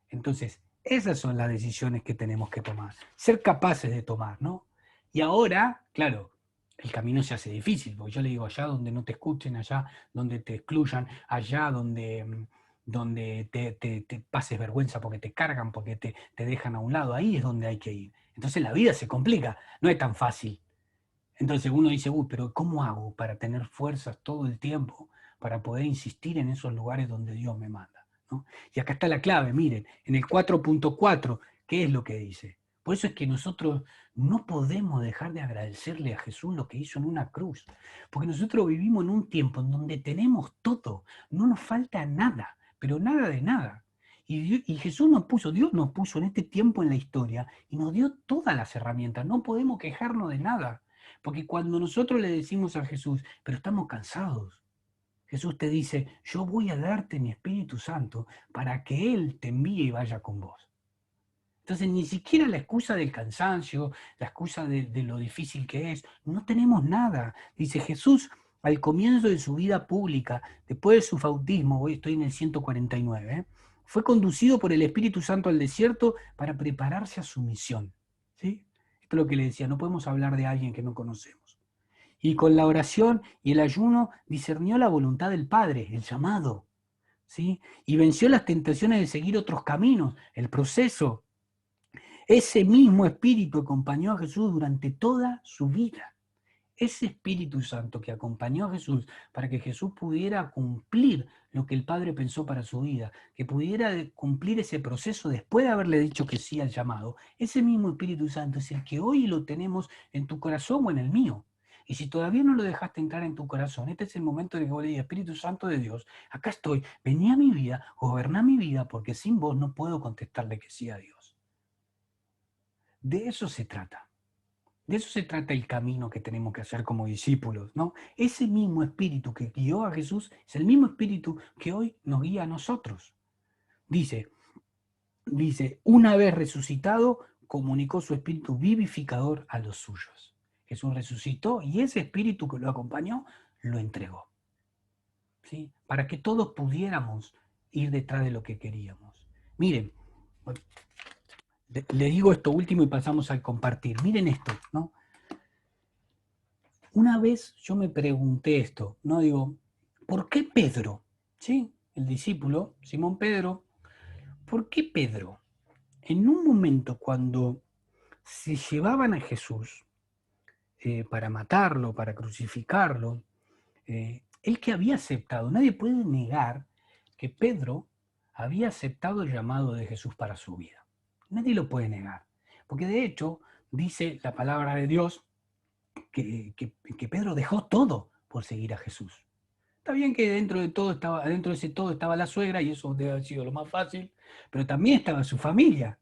Entonces, esas son las decisiones que tenemos que tomar, ser capaces de tomar, ¿no? Y ahora, claro, el camino se hace difícil, porque yo le digo, allá donde no te escuchen, allá donde te excluyan, allá donde te pases vergüenza porque te cargan, porque te dejan a un lado, ahí es donde hay que ir. Entonces la vida se complica, no es tan fácil. Entonces uno dice, uy, pero ¿cómo hago para tener fuerzas todo el tiempo para poder insistir en esos lugares donde Dios me manda? ¿No? Y acá está la clave, miren, en el 4.4, ¿qué es lo que dice? Por eso es que nosotros no podemos dejar de agradecerle a Jesús lo que hizo en una cruz, porque nosotros vivimos en un tiempo en donde tenemos todo, no nos falta nada, pero nada de nada. Y Jesús nos puso, Dios nos puso en este tiempo en la historia y nos dio todas las herramientas, no podemos quejarnos de nada. Porque cuando nosotros le decimos a Jesús, pero estamos cansados, Jesús te dice, yo voy a darte mi Espíritu Santo para que Él te envíe y vaya con vos. Entonces ni siquiera la excusa del cansancio, la excusa de lo difícil que es, no tenemos nada. Dice Jesús al comienzo de su vida pública, después de su bautismo, hoy estoy en el 149, fue conducido por el Espíritu Santo al desierto para prepararse a su misión. ¿Sí? Esto es lo que le decía, no podemos hablar de alguien que no conocemos. Y con la oración y el ayuno discernió la voluntad del Padre, el llamado, ¿sí? Y venció las tentaciones de seguir otros caminos, el proceso. Ese mismo Espíritu acompañó a Jesús durante toda su vida. Ese Espíritu Santo que acompañó a Jesús para que Jesús pudiera cumplir lo que el Padre pensó para su vida, que pudiera cumplir ese proceso después de haberle dicho que sí al llamado, ese mismo Espíritu Santo es el que hoy lo tenemos en tu corazón o en el mío. Y si todavía no lo dejaste entrar en tu corazón, este es el momento de que vos le digas, Espíritu Santo de Dios, acá estoy, vení a mi vida, goberná mi vida, porque sin vos no puedo contestarle que sí a Dios. De eso se trata. De eso se trata el camino que tenemos que hacer como discípulos, ¿no? Ese mismo espíritu que guió a Jesús es el mismo espíritu que hoy nos guía a nosotros. Dice, una vez resucitado, comunicó su espíritu vivificador a los suyos. Jesús resucitó y ese espíritu que lo acompañó lo entregó, ¿sí? Para que todos pudiéramos ir detrás de lo que queríamos. Miren, le digo esto último y pasamos al compartir. Miren esto, ¿no? Una vez yo me pregunté esto, ¿no? Digo, ¿por qué Pedro? ¿Sí? El discípulo, Simón Pedro, ¿por qué Pedro? En un momento cuando se llevaban a Jesús para matarlo, para crucificarlo, él que había aceptado, nadie puede negar que Pedro había aceptado el llamado de Jesús para su vida. Nadie lo puede negar, porque de hecho dice la palabra de Dios que Pedro dejó todo por seguir a Jesús. Está bien que dentro de ese todo estaba la suegra, y eso debe haber sido lo más fácil, pero también estaba su familia.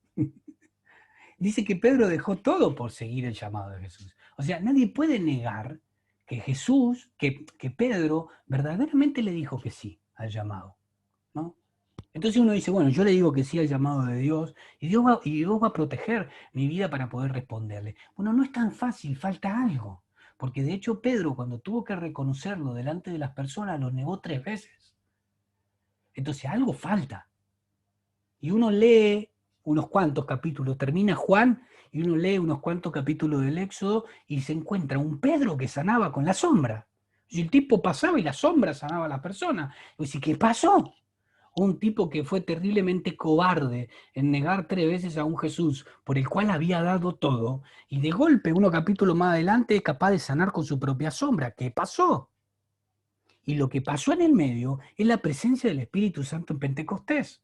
Dice que Pedro dejó todo por seguir el llamado de Jesús. O sea, nadie puede negar que Jesús, que Pedro verdaderamente le dijo que sí al llamado, ¿no? Entonces uno dice, bueno, yo le digo que sí al llamado de Dios y Dios va a proteger mi vida para poder responderle. Bueno, no es tan fácil, falta algo. Porque de hecho Pedro, cuando tuvo que reconocerlo delante de las personas, lo negó 3 veces. Entonces algo falta. Y uno lee unos cuantos capítulos, termina Juan y uno lee unos cuantos capítulos del Éxodo y se encuentra un Pedro que sanaba con la sombra. Y el tipo pasaba y la sombra sanaba a la persona. Y dice, ¿qué pasó? Un tipo que fue terriblemente cobarde en negar 3 veces a un Jesús por el cual había dado todo, y de golpe, uno capítulo más adelante, es capaz de sanar con su propia sombra. ¿Qué pasó? Y lo que pasó en el medio es la presencia del Espíritu Santo en Pentecostés.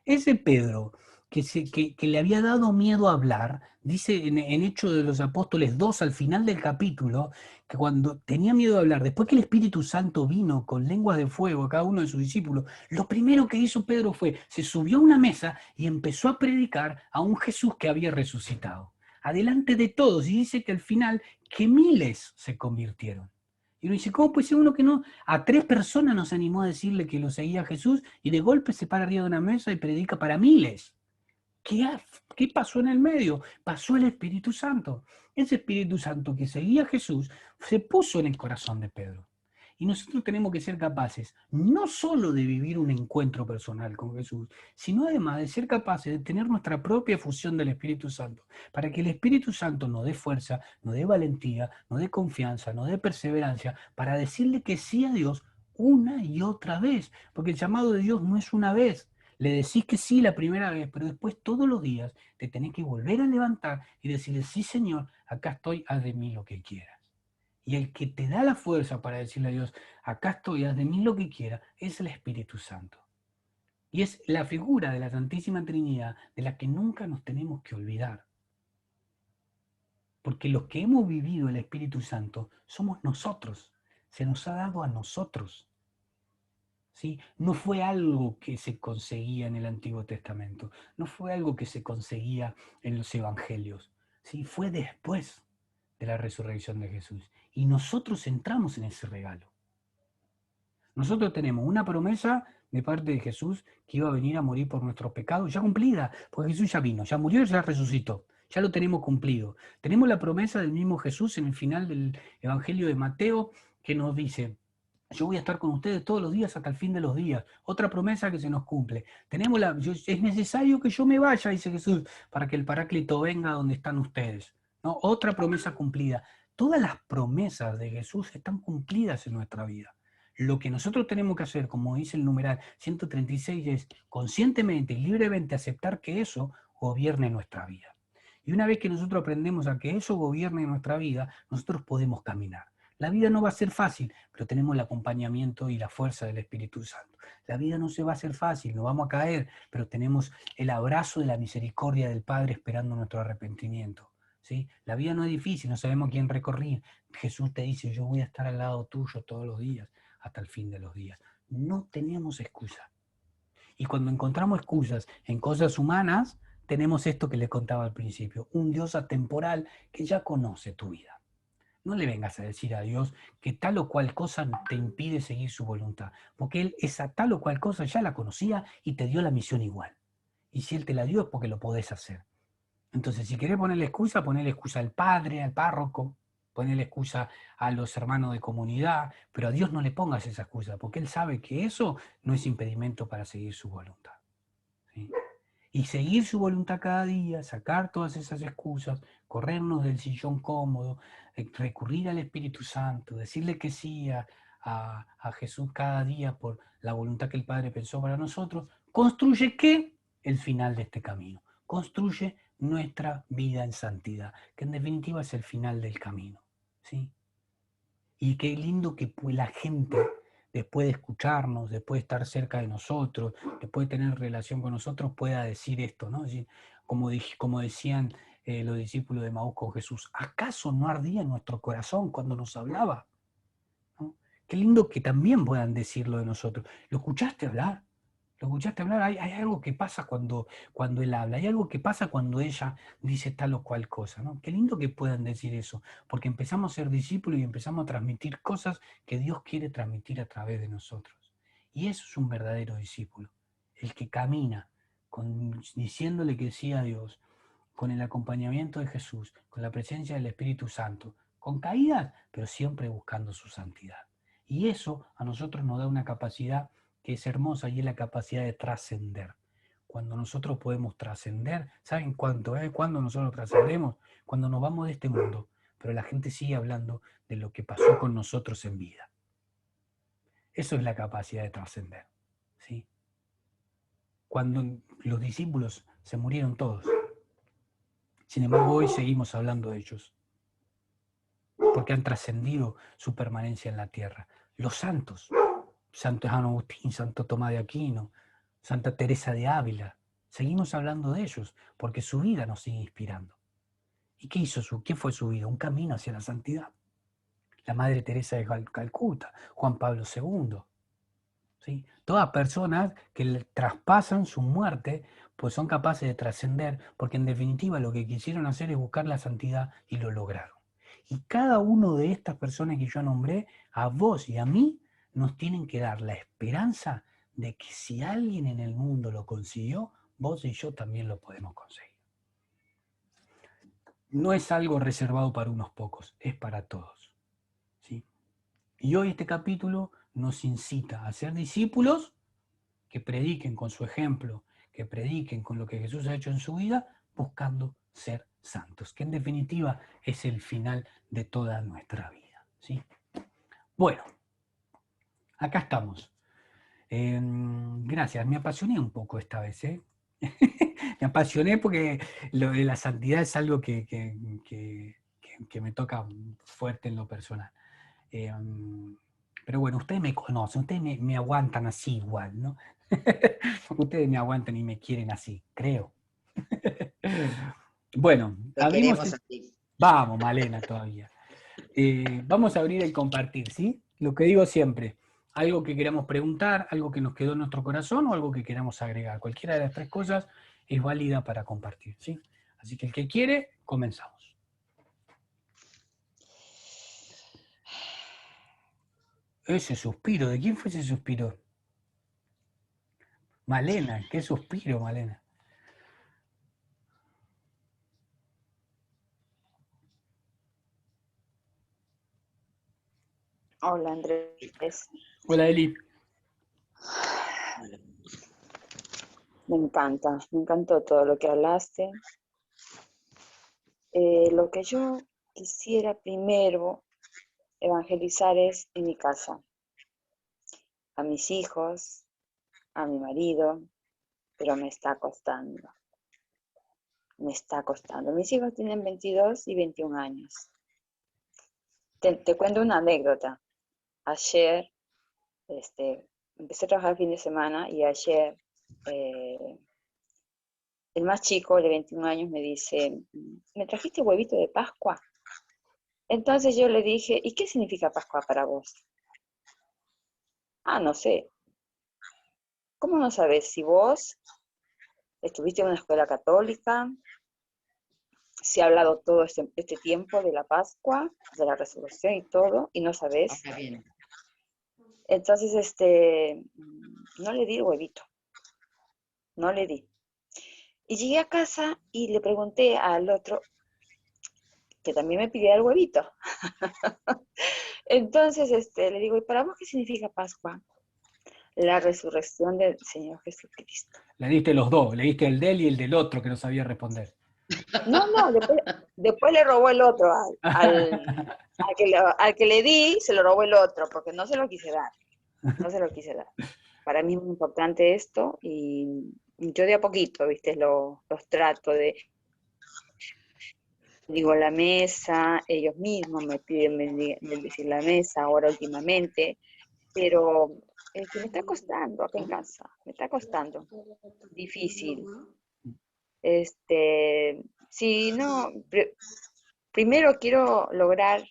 Ese Pedro que le había dado miedo a hablar, dice en Hechos de los Apóstoles 2, al final del capítulo, que cuando tenía miedo de hablar, después que el Espíritu Santo vino con lenguas de fuego a cada uno de sus discípulos, lo primero que hizo Pedro fue, se subió a una mesa y empezó a predicar a un Jesús que había resucitado, adelante de todos, y dice que al final, que miles se convirtieron. Y uno dice, ¿cómo puede ser uno que no? A 3 personas nos animó a decirle que lo seguía Jesús y de golpe se para arriba de una mesa y predica para miles. ¿Qué pasó en el medio? Pasó el Espíritu Santo. Ese Espíritu Santo que seguía a Jesús se puso en el corazón de Pedro. Y nosotros tenemos que ser capaces no solo de vivir un encuentro personal con Jesús, sino además de ser capaces de tener nuestra propia fusión del Espíritu Santo, para que el Espíritu Santo nos dé fuerza, nos dé valentía, nos dé confianza, nos dé perseverancia, para decirle que sí a Dios una y otra vez, porque el llamado de Dios no es una vez. Le decís que sí la primera vez, pero después todos los días te tenés que volver a levantar y decirle, sí Señor, acá estoy, haz de mí lo que quieras. Y el que te da la fuerza para decirle a Dios, acá estoy, haz de mí lo que quiera, es el Espíritu Santo. Y es la figura de la Santísima Trinidad de la que nunca nos tenemos que olvidar. Porque los que hemos vivido el Espíritu Santo somos nosotros. Se nos ha dado a nosotros. ¿Sí? No fue algo que se conseguía en el Antiguo Testamento. No fue algo que se conseguía en los Evangelios. ¿Sí? Fue después de la resurrección de Jesús. Y nosotros entramos en ese regalo. Nosotros tenemos una promesa de parte de Jesús que iba a venir a morir por nuestros pecados, ya cumplida, porque Jesús ya vino, ya murió y ya resucitó, ya lo tenemos cumplido. Tenemos la promesa del mismo Jesús en el final del Evangelio de Mateo que nos dice, yo voy a estar con ustedes todos los días hasta el fin de los días. Otra promesa que se nos cumple. Es necesario que yo me vaya, dice Jesús, para que el Paráclito venga donde están ustedes. ¿No? Otra promesa cumplida. Todas las promesas de Jesús están cumplidas en nuestra vida. Lo que nosotros tenemos que hacer, como dice el numeral 136, es conscientemente y libremente aceptar que eso gobierne nuestra vida. Y una vez que nosotros aprendemos a que eso gobierne nuestra vida, nosotros podemos caminar. La vida no va a ser fácil, pero tenemos el acompañamiento y la fuerza del Espíritu Santo. La vida no se va a hacer fácil, no vamos a caer, pero tenemos el abrazo de la misericordia del Padre esperando nuestro arrepentimiento. ¿Sí? La vida no es difícil, no sabemos quién recorrer. Jesús te dice, yo voy a estar al lado tuyo todos los días, hasta el fin de los días. No tenemos excusa. Y cuando encontramos excusas en cosas humanas, tenemos esto que les contaba al principio, un Dios atemporal que ya conoce tu vida. No le vengas a decir a Dios que tal o cual cosa te impide seguir su voluntad, porque Él esa tal o cual cosa ya la conocía y te dio la misión igual. Y si Él te la dio es porque lo podés hacer. Entonces, si querés ponerle excusa al padre, al párroco, ponerle excusa a los hermanos de comunidad, pero a Dios no le pongas esa excusa, porque Él sabe que eso no es impedimento para seguir su voluntad. ¿Sí? Y seguir su voluntad cada día, sacar todas esas excusas, corrernos del sillón cómodo, recurrir al Espíritu Santo, decirle que sí a Jesús cada día por la voluntad que el Padre pensó para nosotros, construye ¿qué? El final de este camino. Construye nuestra vida en santidad, que en definitiva es el final del camino. ¿Sí? Y qué lindo que la gente, después de escucharnos, después de estar cerca de nosotros, después de tener relación con nosotros, pueda decir esto, ¿no? Es decir, como decían los discípulos de Maús con Jesús, ¿acaso no ardía en nuestro corazón cuando nos hablaba? ¿No? Qué lindo que también puedan decirlo de nosotros. ¿Lo escuchaste hablar? ¿Lo escuchaste hablar? Hay algo que pasa cuando él habla, hay algo que pasa cuando ella dice tal o cual cosa, ¿no? Qué lindo que puedan decir eso, porque empezamos a ser discípulos y empezamos a transmitir cosas que Dios quiere transmitir a través de nosotros. Y eso es un verdadero discípulo, el que camina diciéndole que sí a Dios, con el acompañamiento de Jesús, con la presencia del Espíritu Santo, con caídas, pero siempre buscando su santidad. Y eso a nosotros nos da una capacidad que es hermosa y es la capacidad de trascender. Cuando nosotros podemos trascender, ¿saben cuánto es? Cuando nosotros trascendemos, cuando nos vamos de este mundo, pero la gente sigue hablando de lo que pasó con nosotros en vida. Eso es la capacidad de trascender. ¿Sí? Cuando los discípulos se murieron todos, sin embargo hoy seguimos hablando de ellos, porque han trascendido su permanencia en la tierra. Los santos, Santo San Agustín, Santo Tomás de Aquino, Santa Teresa de Ávila, seguimos hablando de ellos, porque su vida nos sigue inspirando. ¿Y qué fue su vida? Un camino hacia la santidad. La Madre Teresa de Calcuta, Juan Pablo II, ¿sí? Todas personas que traspasan su muerte, pues son capaces de trascender, porque en definitiva lo que quisieron hacer es buscar la santidad y lo lograron. Y cada uno de estas personas que yo nombré, a vos y a mí, nos tienen que dar la esperanza de que si alguien en el mundo lo consiguió, vos y yo también lo podemos conseguir. No es algo reservado para unos pocos, es para todos. ¿Sí? Y hoy este capítulo nos incita a ser discípulos que prediquen con su ejemplo, que prediquen con lo que Jesús ha hecho en su vida, buscando ser santos, que en definitiva es el final de toda nuestra vida, ¿sí? Bueno, acá estamos. Gracias, me apasioné un poco esta vez, ¿eh? Me apasioné porque lo de la santidad es algo que me toca fuerte en lo personal. Pero bueno, ustedes me conocen, ustedes me aguantan así igual, ¿no? Ustedes me aguantan y me quieren así, creo. Bueno, Te abrimos. queremos así. Vamos, Malena, todavía. Vamos a abrir el compartir, ¿sí? Lo que digo siempre, algo que queramos preguntar, algo que nos quedó en nuestro corazón o algo que queramos agregar. Cualquiera de las tres cosas es válida para compartir, ¿sí? Así que el que quiere, comenzamos. Ese suspiro, ¿de quién fue ese suspiro? Malena, ¿qué suspiro, Malena? Hola Andrés, Hola, Eli. me encantó todo lo que hablaste. Lo que yo quisiera primero evangelizar es en mi casa, a mis hijos, a mi marido, pero me está costando. Mis hijos tienen 22 y 21 años. Te cuento una anécdota. Ayer, empecé a trabajar el fin de semana y ayer el más chico, de 21 años, me dice, ¿me trajiste huevito de Pascua? Entonces yo le dije, ¿y qué significa Pascua para vos? Ah, no sé. ¿Cómo no sabes? Si vos estuviste en una escuela católica, se ha hablado todo este tiempo de la Pascua, de la resurrección y todo, y no sabes. Está bien. Entonces, no le di el huevito. No le di. Y llegué a casa y le pregunté al otro, que también me pidiera el huevito. Entonces, le digo, ¿y para vos qué significa Pascua? La resurrección del Señor Jesucristo. Le diste los dos, le diste el de él y el del otro que no sabía responder. No, después le robó el otro. Al que le di, se lo robó el otro, porque no se lo quise dar. No se lo quise dar. Para mí es muy importante esto y yo de a poquito, ¿viste? Los trato de... Digo la mesa, ellos mismos me piden bendecir la mesa ahora últimamente, pero que me está costando acá en casa, me está costando. Difícil. Si no, primero quiero lograr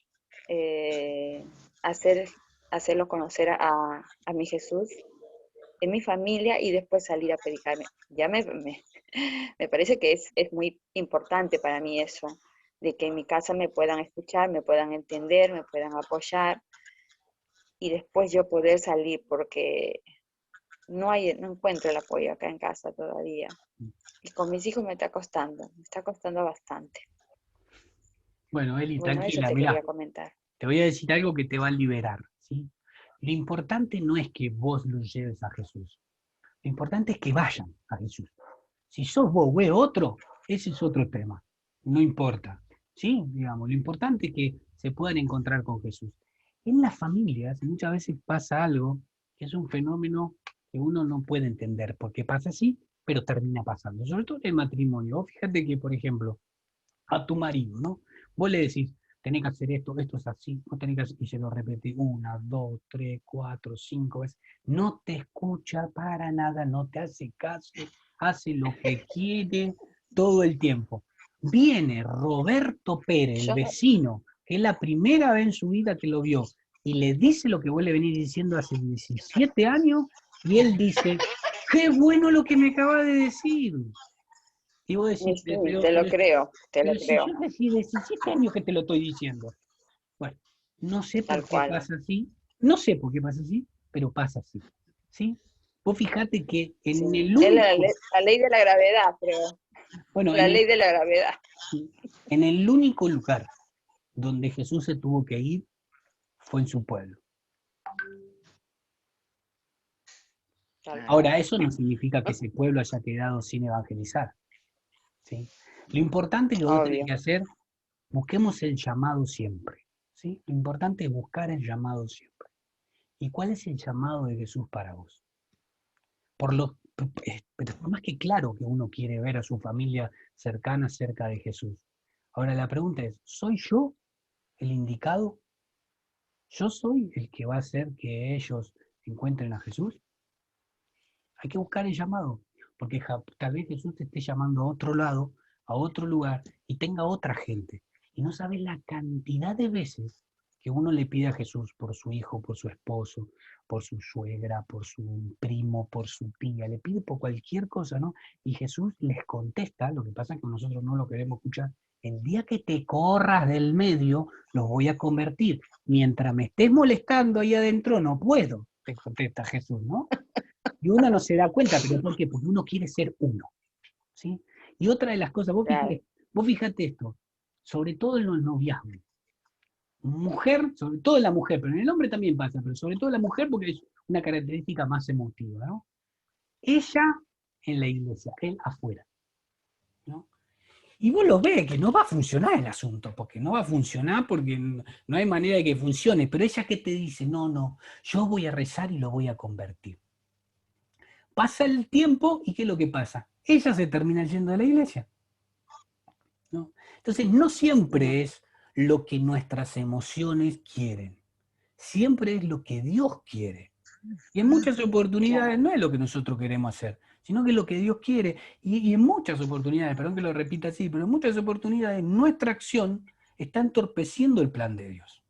hacerlo conocer a mi Jesús en mi familia y después salir a predicarme. Ya me parece que es muy importante para mí eso, de que en mi casa me puedan escuchar, me puedan entender, me puedan apoyar y después yo poder salir porque no encuentro el apoyo acá en casa todavía. Y con mis hijos me está costando bastante. Bueno, Eli, Bueno, eso tranquila, te mirá, quería comentar. te voy a decir algo que te va a liberar, ¿sí? Lo importante no es que vos los lleves a Jesús. Lo importante es que vayan a Jesús. Si sos vos o es otro, ese es otro tema. No importa. ¿Sí? Digamos, lo importante es que se puedan encontrar con Jesús. En las familias muchas veces pasa algo que es un fenómeno que uno no puede entender porque pasa así, pero termina pasando. Sobre todo en el matrimonio. Vos fíjate que, por ejemplo, a tu marido, ¿no? Vos le decís, tenés que hacer esto, esto es así, no tenés que hacer, y se lo repetís 1, 2, 3, 4, 5 veces. No te escucha para nada, no te hace caso, hace lo que quiere todo el tiempo. Viene Roberto Pérez, el vecino, que es la primera vez en su vida que lo vio, y le dice lo que vos le venís diciendo hace 17 años, y él dice, qué bueno lo que me acaba de decir. Y vos decís, Sí, te lo creo. pero si yo hace 17 años que te lo estoy diciendo. Bueno, no sé por Tal qué cual. pasa así, no sé por qué pasa así, pero pasa así. ¿Sí? Vos fijate que en Sí. el Es único, la ley de la gravedad, creo. bueno, La ley de la gravedad. en el único lugar donde Jesús se tuvo que ir fue en su pueblo. Ahora, eso no significa que ese pueblo haya quedado sin evangelizar, ¿sí? Lo importante que vos tenés Obvio. que hacer, busquemos el llamado siempre, ¿sí? Lo importante es buscar el llamado siempre. ¿Y cuál es el llamado de Jesús para vos? Pero por más que claro que uno quiere ver a su familia cercana cerca de Jesús. Ahora la pregunta es, ¿soy yo el indicado? ¿Yo soy el que va a hacer que ellos encuentren a Jesús? Hay que buscar el llamado, porque tal vez Jesús te esté llamando a otro lado, a otro lugar, y tenga otra gente. Y no sabes la cantidad de veces que uno le pide a Jesús por su hijo, por su esposo, por su suegra, por su primo, por su tía, le pide por cualquier cosa, ¿no? Y Jesús les contesta, lo que pasa es que nosotros no lo queremos escuchar, el día que te corras del medio, los voy a convertir. Mientras me estés molestando ahí adentro, no puedo, te contesta Jesús, ¿no? Y uno no se da cuenta, pero ¿por qué? Porque uno quiere ser uno, ¿sí? Y otra de las cosas, Claro. vos fíjate esto, sobre todo en los noviazgos. Mujer, sobre todo en la mujer, pero en el hombre también pasa, pero sobre todo en la mujer porque es una característica más emotiva, ¿no? Ella en la iglesia, él afuera, ¿no? Y vos lo ves que no va a funcionar el asunto, porque no va a funcionar porque no hay manera de que funcione, pero ella que te dice, no, yo voy a rezar y lo voy a convertir. Pasa el tiempo y ¿qué es lo que pasa? Ella se termina yendo de la iglesia, ¿no? Entonces, no siempre es lo que nuestras emociones quieren, siempre es lo que Dios quiere. Y en muchas oportunidades no es lo que nosotros queremos hacer, sino que es lo que Dios quiere. Y en muchas oportunidades, perdón que lo repita así, pero en muchas oportunidades nuestra acción está entorpeciendo el plan de Dios.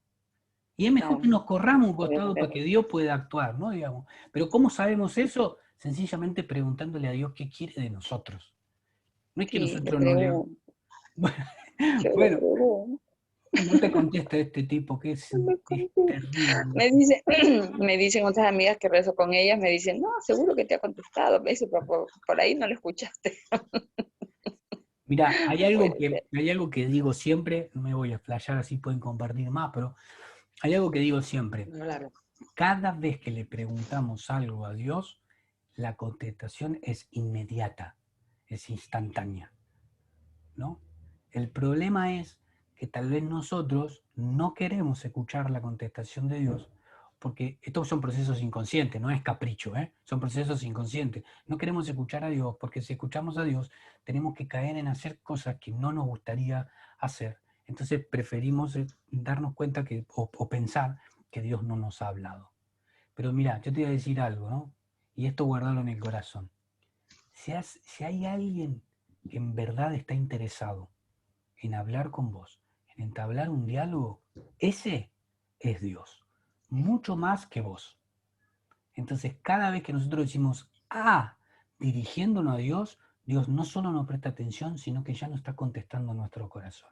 Y es mejor que nos corramos un costado para que Dios pueda actuar, ¿no? Digamos. Pero ¿cómo sabemos eso? Sencillamente preguntándole a Dios qué quiere de nosotros. No es que Sí, le nosotros no le... pregunto. Yo le Bueno, pregunto. no te contesta este tipo que es terrible. Me dicen otras amigas que rezo con ellas, me dicen, no, seguro que te ha contestado, eso, pero por ahí no lo escuchaste. Mirá, Puede ser. hay algo que digo siempre, no me voy a explayar, así pueden compartir más, pero hay algo que digo siempre. Claro. Cada vez que le preguntamos algo a Dios, la contestación es inmediata, es instantánea, ¿no? El problema es que tal vez nosotros no queremos escuchar la contestación de Dios, porque estos son procesos inconscientes, no es capricho, ¿eh? Son procesos inconscientes. No queremos escuchar a Dios, porque si escuchamos a Dios, tenemos que caer en hacer cosas que no nos gustaría hacer. Entonces preferimos darnos cuenta o pensar que Dios no nos ha hablado. Pero mira, yo te voy a decir algo, ¿no? Y esto guardalo en el corazón. Si hay alguien que en verdad está interesado en hablar con vos, en entablar un diálogo, ese es Dios, mucho más que vos. Entonces, cada vez que nosotros decimos, dirigiéndonos a Dios, Dios no solo nos presta atención, sino que ya nos está contestando nuestro corazón.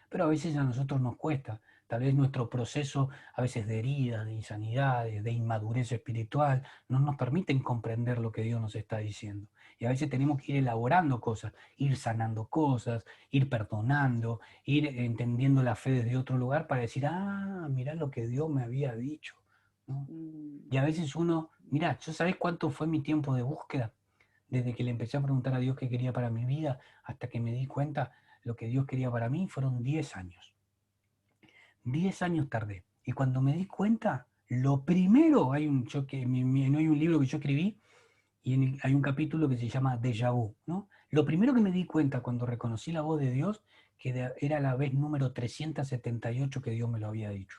Pero a veces a nosotros nos cuesta, tal vez nuestro proceso a veces de heridas, de insanidades, de inmadurez espiritual, no nos permiten comprender lo que Dios nos está diciendo. Y a veces tenemos que ir elaborando cosas, ir sanando cosas, ir perdonando, ir entendiendo la fe desde otro lugar para decir, mirá lo que Dios me había dicho, ¿no? Y a veces uno, mirá, ¿yo sabés cuánto fue mi tiempo de búsqueda? Desde que le empecé a preguntar a Dios qué quería para mi vida, hasta que me di cuenta lo que Dios quería para mí, fueron 10 años. 10 años tardé. Y cuando me di cuenta, lo primero, hay un libro que yo escribí, y hay un capítulo que se llama Déjà Vu, ¿no? Lo primero que me di cuenta cuando reconocí la voz de Dios, que era la vez número 378 que Dios me lo había dicho.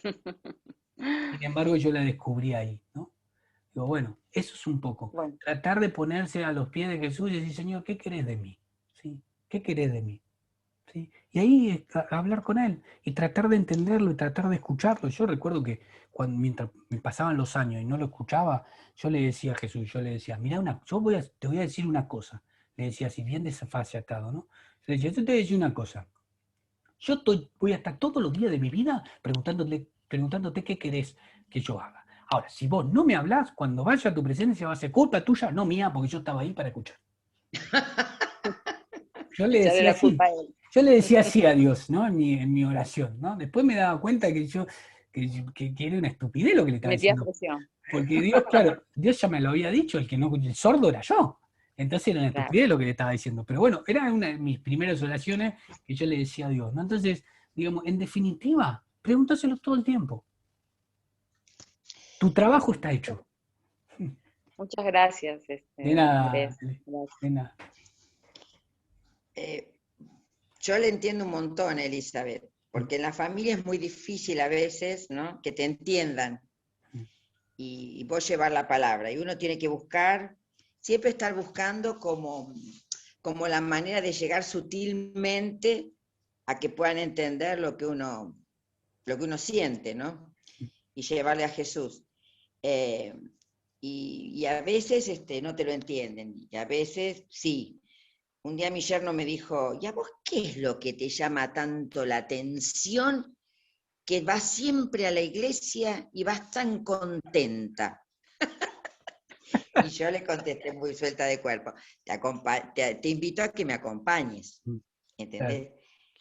Sin embargo, yo la descubrí ahí, ¿no? Digo, bueno, eso es un poco. Bueno. Tratar de ponerse a los pies de Jesús y decir, Señor, ¿qué querés de mí? ¿Sí? ¿Qué querés de mí? ¿Sí? Y ahí hablar con él y tratar de entenderlo y tratar de escucharlo. Yo recuerdo que mientras me pasaban los años y no lo escuchaba, yo le decía a Jesús, yo le decía, mira, te voy a decir una cosa. Le decía así, bien desfachatado, ¿no? Le decía, yo te voy a decir una cosa. Voy a estar todos los días de mi vida preguntándote qué querés que yo haga. Ahora, si vos no me hablás, cuando vaya a tu presencia va a ser culpa tuya, no mía, porque yo estaba ahí para escuchar. Yo le Echarle decía la culpa así. a él. Yo le decía así a Dios, ¿no? En mi oración, ¿no? Después me daba cuenta que yo que era una estupidez lo que le estaba Metía diciendo. presión. Porque Dios, claro, Dios ya me lo había dicho, el sordo era yo. Entonces era una Claro. estupidez lo que le estaba diciendo. Pero bueno, era una de mis primeras oraciones que yo le decía a Dios, ¿no? Entonces, digamos, en definitiva, pregúntaselo todo el tiempo. Tu trabajo está hecho. Muchas gracias, De nada, Andrés. Gracias. de nada. Yo le entiendo un montón, Elizabeth, porque en la familia es muy difícil a veces, ¿no?, que te entiendan y vos llevar la palabra. Y uno tiene que buscar, siempre estar buscando como la manera de llegar sutilmente a que puedan entender lo que uno siente, ¿no? Y llevarle a Jesús. Y a veces no te lo entienden, y a veces sí. Un día mi yerno me dijo, ¿y a vos qué es lo que te llama tanto la atención que vas siempre a la iglesia y vas tan contenta? Y yo le contesté muy suelta de cuerpo, te invito a que me acompañes, ¿entendés?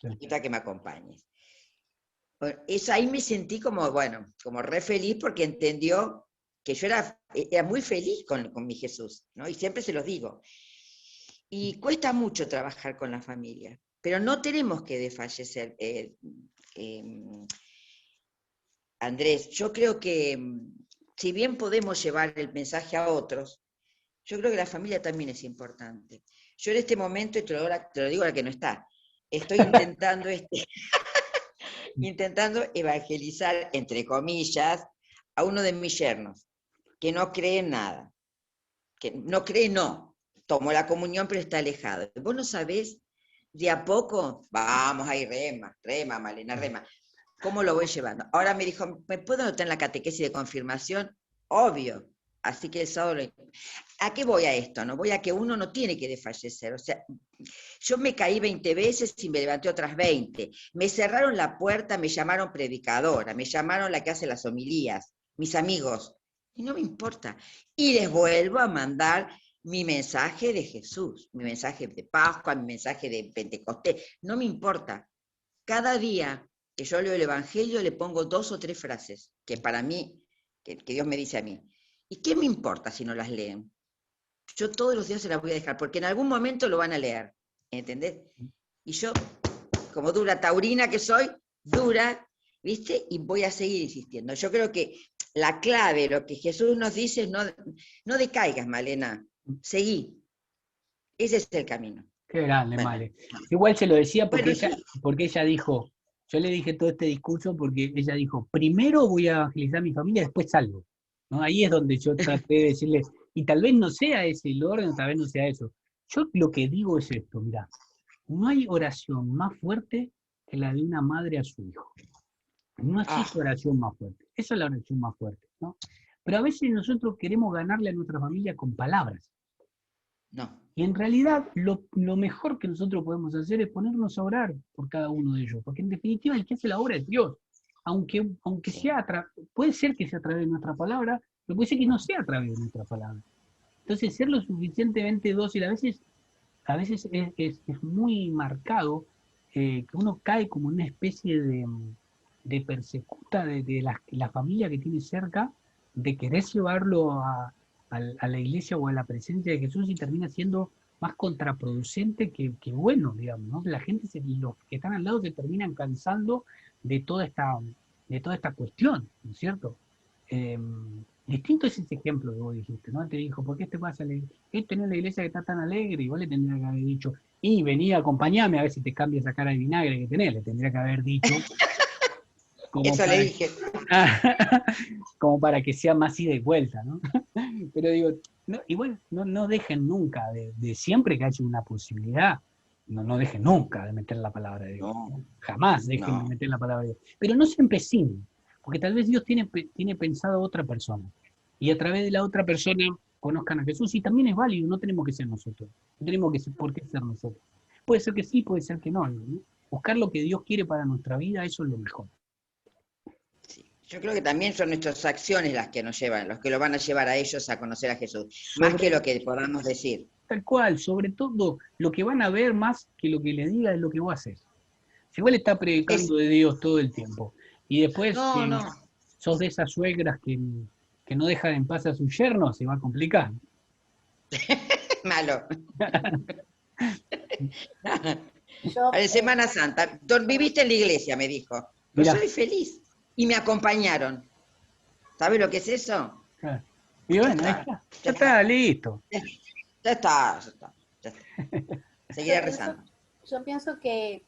Te invito a que me acompañes. Bueno, eso ahí me sentí como, bueno, como re feliz porque entendió que yo era muy feliz con mi Jesús, ¿no? Y siempre se los digo. Y cuesta mucho trabajar con la familia, pero no tenemos que desfallecer. Andrés, yo creo que si bien podemos llevar el mensaje a otros, yo creo que la familia también es importante. Yo en este momento, y te lo digo a la que no está, estoy intentando evangelizar, entre comillas, a uno de mis yernos, que no cree en nada, que no cree, no, tomó la comunión pero está alejado. Vos no sabés, de a poco, vamos ahí, rema, Malena, rema. ¿Cómo lo voy llevando? Ahora me dijo, ¿me puedo anotar en la catequesis de confirmación? Obvio. Así que el sábado ¿A qué voy a esto? No voy a que uno no tiene que desfallecer. O sea, yo me caí 20 veces y me levanté otras 20. Me cerraron la puerta, me llamaron predicadora, me llamaron la que hace las homilías, mis amigos. Y no me importa. Y les vuelvo a mandar mi mensaje de Jesús, mi mensaje de Pascua, mi mensaje de Pentecostés. No me importa. Cada día que yo leo el Evangelio le pongo 2 o 3 frases que para mí, que Dios me dice a mí. ¿Y qué me importa si no las leen? Yo todos los días se las voy a dejar, porque en algún momento lo van a leer, ¿entendés? Y yo, como dura taurina que soy, dura, ¿viste? Y voy a seguir insistiendo. Yo creo que la clave, lo que Jesús nos dice es no decaigas, Malena, seguí. Ese es el camino. Qué grande, Bueno. Male. Igual se lo decía porque, Bueno, porque ella dijo, yo le dije todo este discurso porque ella dijo, primero voy a evangelizar a mi familia, después salgo. ¿No? Ahí es donde yo traté de decirle, y tal vez no sea ese el orden, tal vez no sea eso. Yo lo que digo es esto, mirá, no hay oración más fuerte que la de una madre a su hijo. No existe oración más fuerte. Esa es la oración más fuerte, ¿no? Pero a veces nosotros queremos ganarle a nuestra familia con palabras. no. Y en realidad lo mejor que nosotros podemos hacer es ponernos a orar por cada uno de ellos, porque en definitiva el que hace la obra es Dios. Aunque sea, puede ser que sea a través de nuestra palabra, pero puede ser que no sea a través de nuestra palabra. Entonces ser lo suficientemente dócil, a veces es muy marcado que uno cae como una especie de persecuta de la familia que tiene cerca, de querer llevarlo a la iglesia o a la presencia de Jesús y termina siendo más contraproducente que bueno, digamos, ¿no? La gente, los que están al lado se terminan cansando de toda esta cuestión, ¿no es cierto? Distinto es ese ejemplo que vos dijiste, ¿no? Te dijo, ¿por qué te pasa? Este no es la iglesia que está tan alegre, y vos le tendría que haber dicho, y vení, acompañame a ver si te cambia esa cara de vinagre que tenés, le tendría que haber dicho. Eso le dije. Como para que sea más ida y vuelta, ¿no? Pero digo, igual no dejen nunca, de siempre que haya una posibilidad, no dejen nunca de meter la palabra de Dios. No. Jamás dejen de meter la palabra de Dios. Pero no se empecinen, porque tal vez Dios tiene pensado a otra persona. Y a través de la otra persona conozcan a Jesús. Y también es válido, no tenemos que ser nosotros. No tenemos por qué ser nosotros. Puede ser que sí, puede ser que no, ¿no? Buscar lo que Dios quiere para nuestra vida, eso es lo mejor. Yo creo que también son nuestras acciones las que nos llevan, los que lo van a llevar a ellos a conocer a Jesús, más que lo que podamos decir. Tal cual, sobre todo, lo que van a ver más que lo que le diga es lo que vos haces. Si vos le estás predicando de Dios todo el tiempo, Y después No, no. sos de esas suegras que no dejan en paz a sus yernos, se va a complicar. Malo. Yo, Para Semana Santa. Viviste en la iglesia, me dijo. Pero Mirá, soy feliz. Y me acompañaron. ¿Sabes lo que es eso? claro. Y Ya bueno, ahí está. está, ya Ya está, está. listo. Ya está. Ya está. Ya está. Seguiré yo pienso, rezando. yo pienso que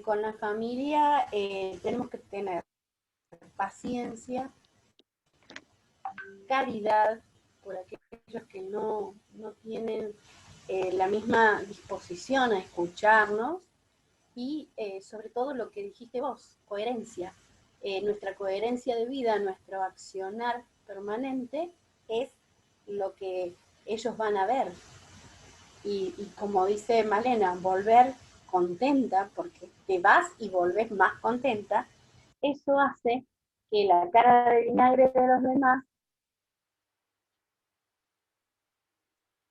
con la familia tenemos que tener paciencia, caridad por aquellos que no tienen la misma disposición a escucharnos y sobre todo lo que dijiste vos, coherencia. Nuestra coherencia de vida, nuestro accionar permanente es lo que ellos van a ver. Y como dice Malena, volver contenta, porque te vas y volves más contenta, eso hace que la cara de vinagre de los demás,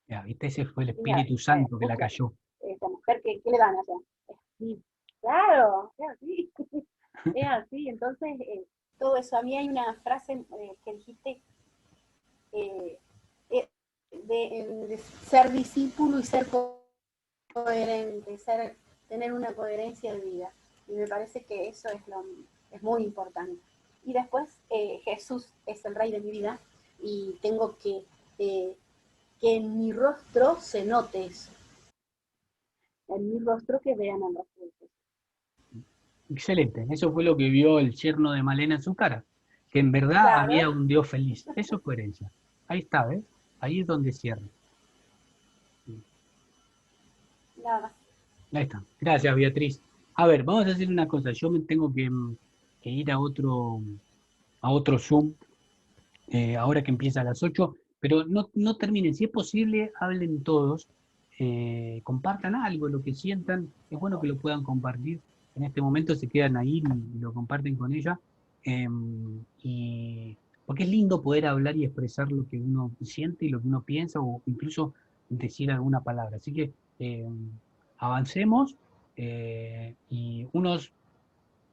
Ya, ¿viste? Ese fue el diga, Espíritu Santo que la pucha, cayó. esta mujer, ¿qué le van a hacer? Es así. Claro, es así. Es así. Entonces, todo eso. A mí hay una frase que dijiste eh, eh, de ser discípulo y ser coherente, tener una coherencia de vida. Y me parece que eso es muy importante. Y después, Jesús es el rey de mi vida y tengo que en mi rostro se note eso. En mi rostro que vean a los Jesús. Excelente, eso fue lo que vio el yerno de Malena en su cara, que en verdad había Claro, un Dios feliz. Eso es coherencia. Ahí está, ¿ves? Ahí es donde cierra. nada más. Ahí está. Gracias, Beatriz. A ver, vamos a hacer una cosa. Yo me tengo que ir a otro Zoom ahora que empieza a las 8, pero no terminen. Si es posible, hablen todos, compartan algo, lo que sientan. Es bueno que lo puedan compartir. En este momento se quedan ahí y lo comparten con ella. eh, Porque es lindo poder hablar y expresar lo que uno siente y lo que uno piensa o incluso decir alguna palabra. Así que avancemos y unos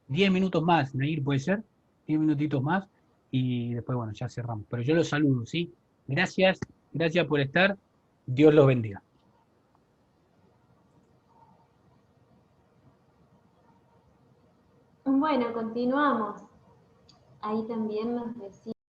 10 minutos más, Nair, puede ser, 10 minutitos más y después, bueno, ya cerramos. Pero yo los saludo, ¿sí? Gracias, gracias por estar. Dios los bendiga. Bueno, continuamos. Ahí también nos decía